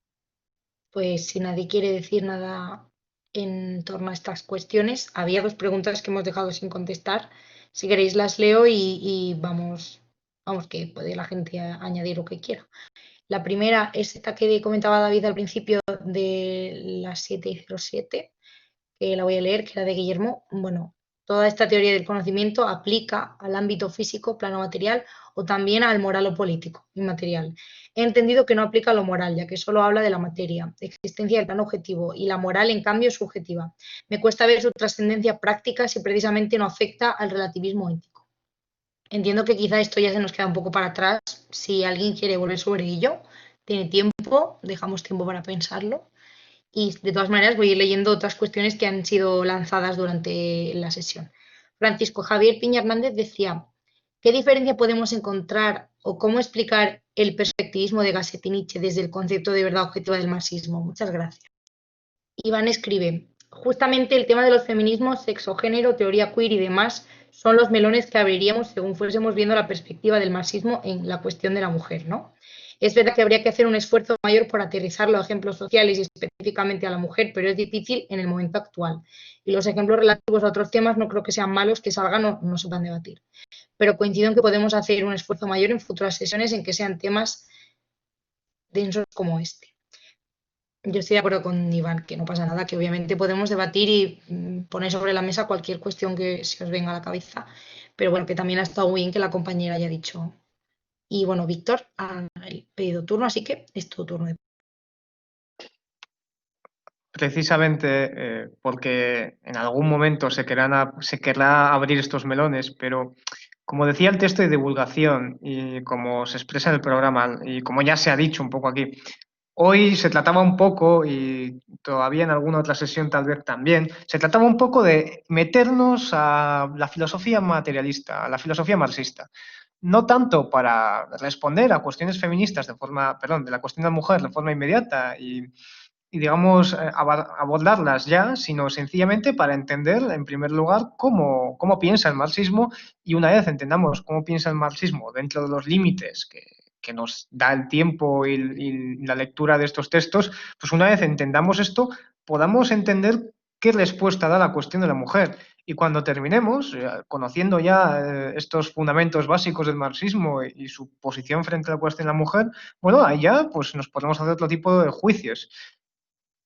Speaker 1: Pues si nadie quiere decir nada en torno a estas cuestiones, había dos preguntas que hemos dejado sin contestar. Si queréis las leo y vamos, que puede la gente añadir lo que quiera. La primera es esta que comentaba David al principio de las 7:07, que la voy a leer, que era de Guillermo. Bueno, toda esta teoría del conocimiento aplica al ámbito físico, plano material, o también al moral o político, inmaterial. He entendido que no aplica a lo moral, ya que solo habla de la materia, existencia del plano objetivo, y la moral, en cambio, es subjetiva. Me cuesta ver su trascendencia práctica si precisamente no afecta al relativismo ético. Entiendo que quizá esto ya se nos queda un poco para atrás. Si alguien quiere volver sobre ello, tiene tiempo, dejamos tiempo para pensarlo. Y de todas maneras voy a ir leyendo otras cuestiones que han sido lanzadas durante la sesión. Francisco Javier Piña Hernández decía, ¿qué diferencia podemos encontrar o cómo explicar el perspectivismo de Gasset y Nietzsche desde el concepto de verdad objetiva del marxismo? Muchas gracias. Iván escribe, justamente el tema de los feminismos, sexo, género, teoría queer y demás son los melones que abriríamos según fuésemos viendo la perspectiva del marxismo en la cuestión de la mujer, ¿no? Es verdad que habría que hacer un esfuerzo mayor por aterrizar los ejemplos sociales y específicamente a la mujer, pero es difícil en el momento actual. Y los ejemplos relativos a otros temas no creo que sean malos, que salgan o no se puedan debatir. Pero coincido en que podemos hacer un esfuerzo mayor en futuras sesiones en que sean temas densos como este. Yo estoy de acuerdo con Iván, que no pasa nada, que obviamente podemos debatir y poner sobre la mesa cualquier cuestión que se os venga a la cabeza, pero bueno, que también ha estado muy bien que la compañera haya dicho. Y bueno, Víctor ha pedido turno, así que es tu turno.
Speaker 4: Precisamente porque en algún momento se querrá abrir estos melones, pero como decía el texto de divulgación y como se expresa en el programa y como ya se ha dicho un poco aquí, hoy se trataba un poco, y todavía en alguna otra sesión tal vez también, se trataba un poco de meternos a la filosofía materialista, a la filosofía marxista. No tanto para responder a cuestiones feministas de la cuestión de la mujer de forma inmediata y digamos, abordarlas ya, sino sencillamente para entender, en primer lugar, cómo piensa el marxismo, y una vez entendamos cómo piensa el marxismo dentro de los límites que nos da el tiempo y la lectura de estos textos, pues una vez entendamos esto, podamos entender qué respuesta da la cuestión de la mujer. Y cuando terminemos, conociendo ya estos fundamentos básicos del marxismo y su posición frente a la cuestión de la mujer, bueno, ahí ya pues nos podemos hacer otro tipo de juicios.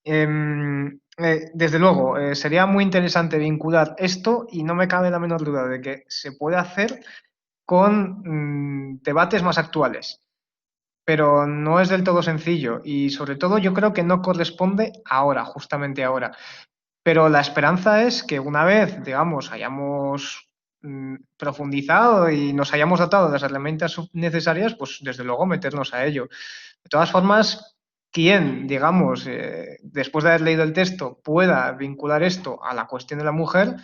Speaker 4: Desde luego, sería muy interesante vincular esto, y no me cabe la menor duda de que se puede hacer con debates más actuales, pero no es del todo sencillo, y sobre todo yo creo que no corresponde ahora, justamente ahora. Pero la esperanza es que una vez, digamos, hayamos profundizado y nos hayamos dotado de las herramientas necesarias, pues desde luego meternos a ello. De todas formas, quien, digamos, después de haber leído el texto, pueda vincular esto a la cuestión de la mujer,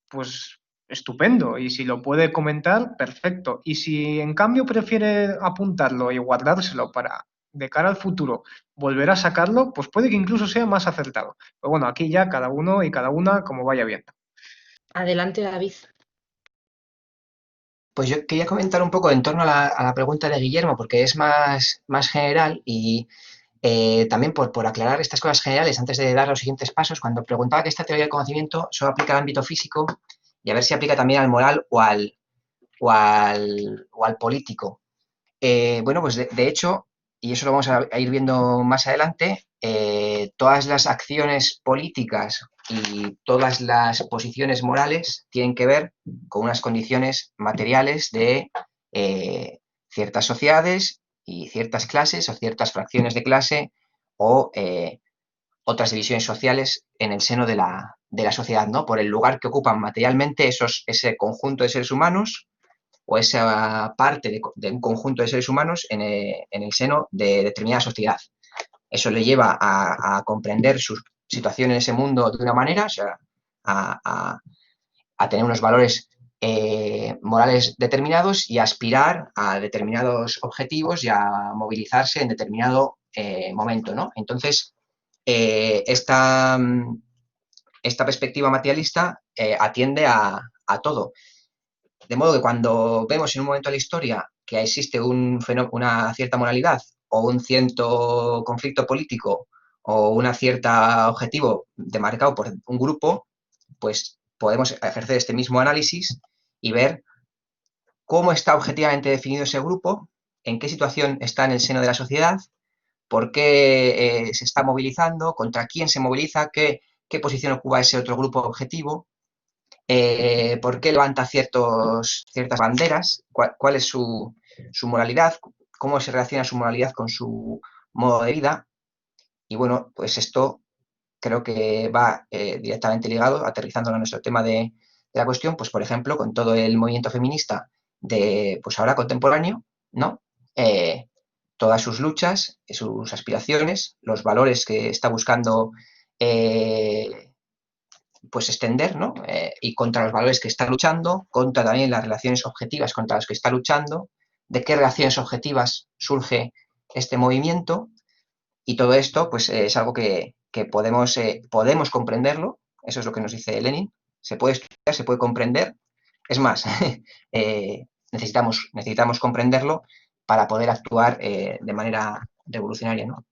Speaker 4: pues estupendo. Y si lo puede comentar, perfecto. Y si en cambio prefiere apuntarlo y guardárselo para, de cara al futuro, volver a sacarlo, pues puede que incluso sea más acertado. Pero bueno, aquí ya cada uno y cada una como vaya viendo.
Speaker 1: Adelante, David.
Speaker 3: Pues yo quería comentar un poco en torno a la pregunta de Guillermo, porque es más general y también por aclarar estas cosas generales antes de dar los siguientes pasos. Cuando preguntaba que esta teoría del conocimiento solo aplica al ámbito físico, y a ver si aplica también al moral o al político. Bueno, pues de hecho, y eso lo vamos a ir viendo más adelante, todas las acciones políticas y todas las posiciones morales tienen que ver con unas condiciones materiales de ciertas sociedades y ciertas clases o ciertas fracciones de clase o otras divisiones sociales en el seno de la sociedad, ¿no? Por el lugar que ocupan materialmente ese conjunto de seres humanos o esa parte de un conjunto de seres humanos en el seno de determinada sociedad. Eso le lleva a comprender su situación en ese mundo de una manera, o sea, a tener unos valores morales determinados y a aspirar a determinados objetivos y a movilizarse en determinado momento, ¿no? Entonces, esta perspectiva materialista atiende a todo. De modo que cuando vemos en un momento de la historia que existe una cierta moralidad o un cierto conflicto político o un cierto objetivo demarcado por un grupo, pues podemos ejercer este mismo análisis y ver cómo está objetivamente definido ese grupo, en qué situación está en el seno de la sociedad, por qué se está movilizando, contra quién se moviliza, qué posición ocupa ese otro grupo objetivo, por qué levanta ciertas banderas, cuál es su moralidad, cómo se relaciona su moralidad con su modo de vida. Y bueno, pues esto creo que va directamente ligado, aterrizándolo a nuestro tema de la cuestión, pues por ejemplo, con todo el movimiento feminista de pues ahora contemporáneo, ¿no? Todas sus luchas, sus aspiraciones, los valores que está buscando pues extender, ¿no? Y contra los valores que está luchando, contra también las relaciones objetivas contra las que está luchando, de qué relaciones objetivas surge este movimiento, y todo esto pues es algo que podemos comprenderlo, eso es lo que nos dice Lenin, se puede estudiar, se puede comprender, es más, necesitamos comprenderlo para poder actuar de manera revolucionaria, ¿no?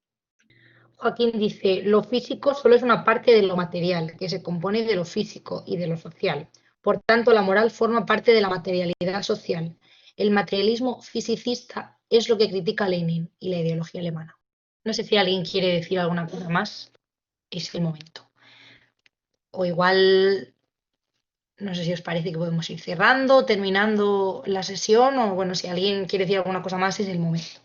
Speaker 1: Joaquín dice, lo físico solo es una parte de lo material, que se compone de lo físico y de lo social. Por tanto, la moral forma parte de la materialidad social. El materialismo fisicista es lo que critica Lenin y la ideología alemana. No sé si alguien quiere decir alguna cosa más. Es el momento. O igual, no sé si os parece que podemos ir cerrando, terminando la sesión, o bueno, si alguien quiere decir alguna cosa más, es el momento.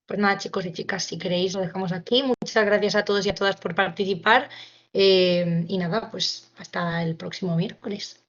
Speaker 1: Pues nada, chicos y chicas, si queréis lo dejamos aquí. Muchas gracias a todos y a todas por participar. Y nada, pues hasta el próximo miércoles.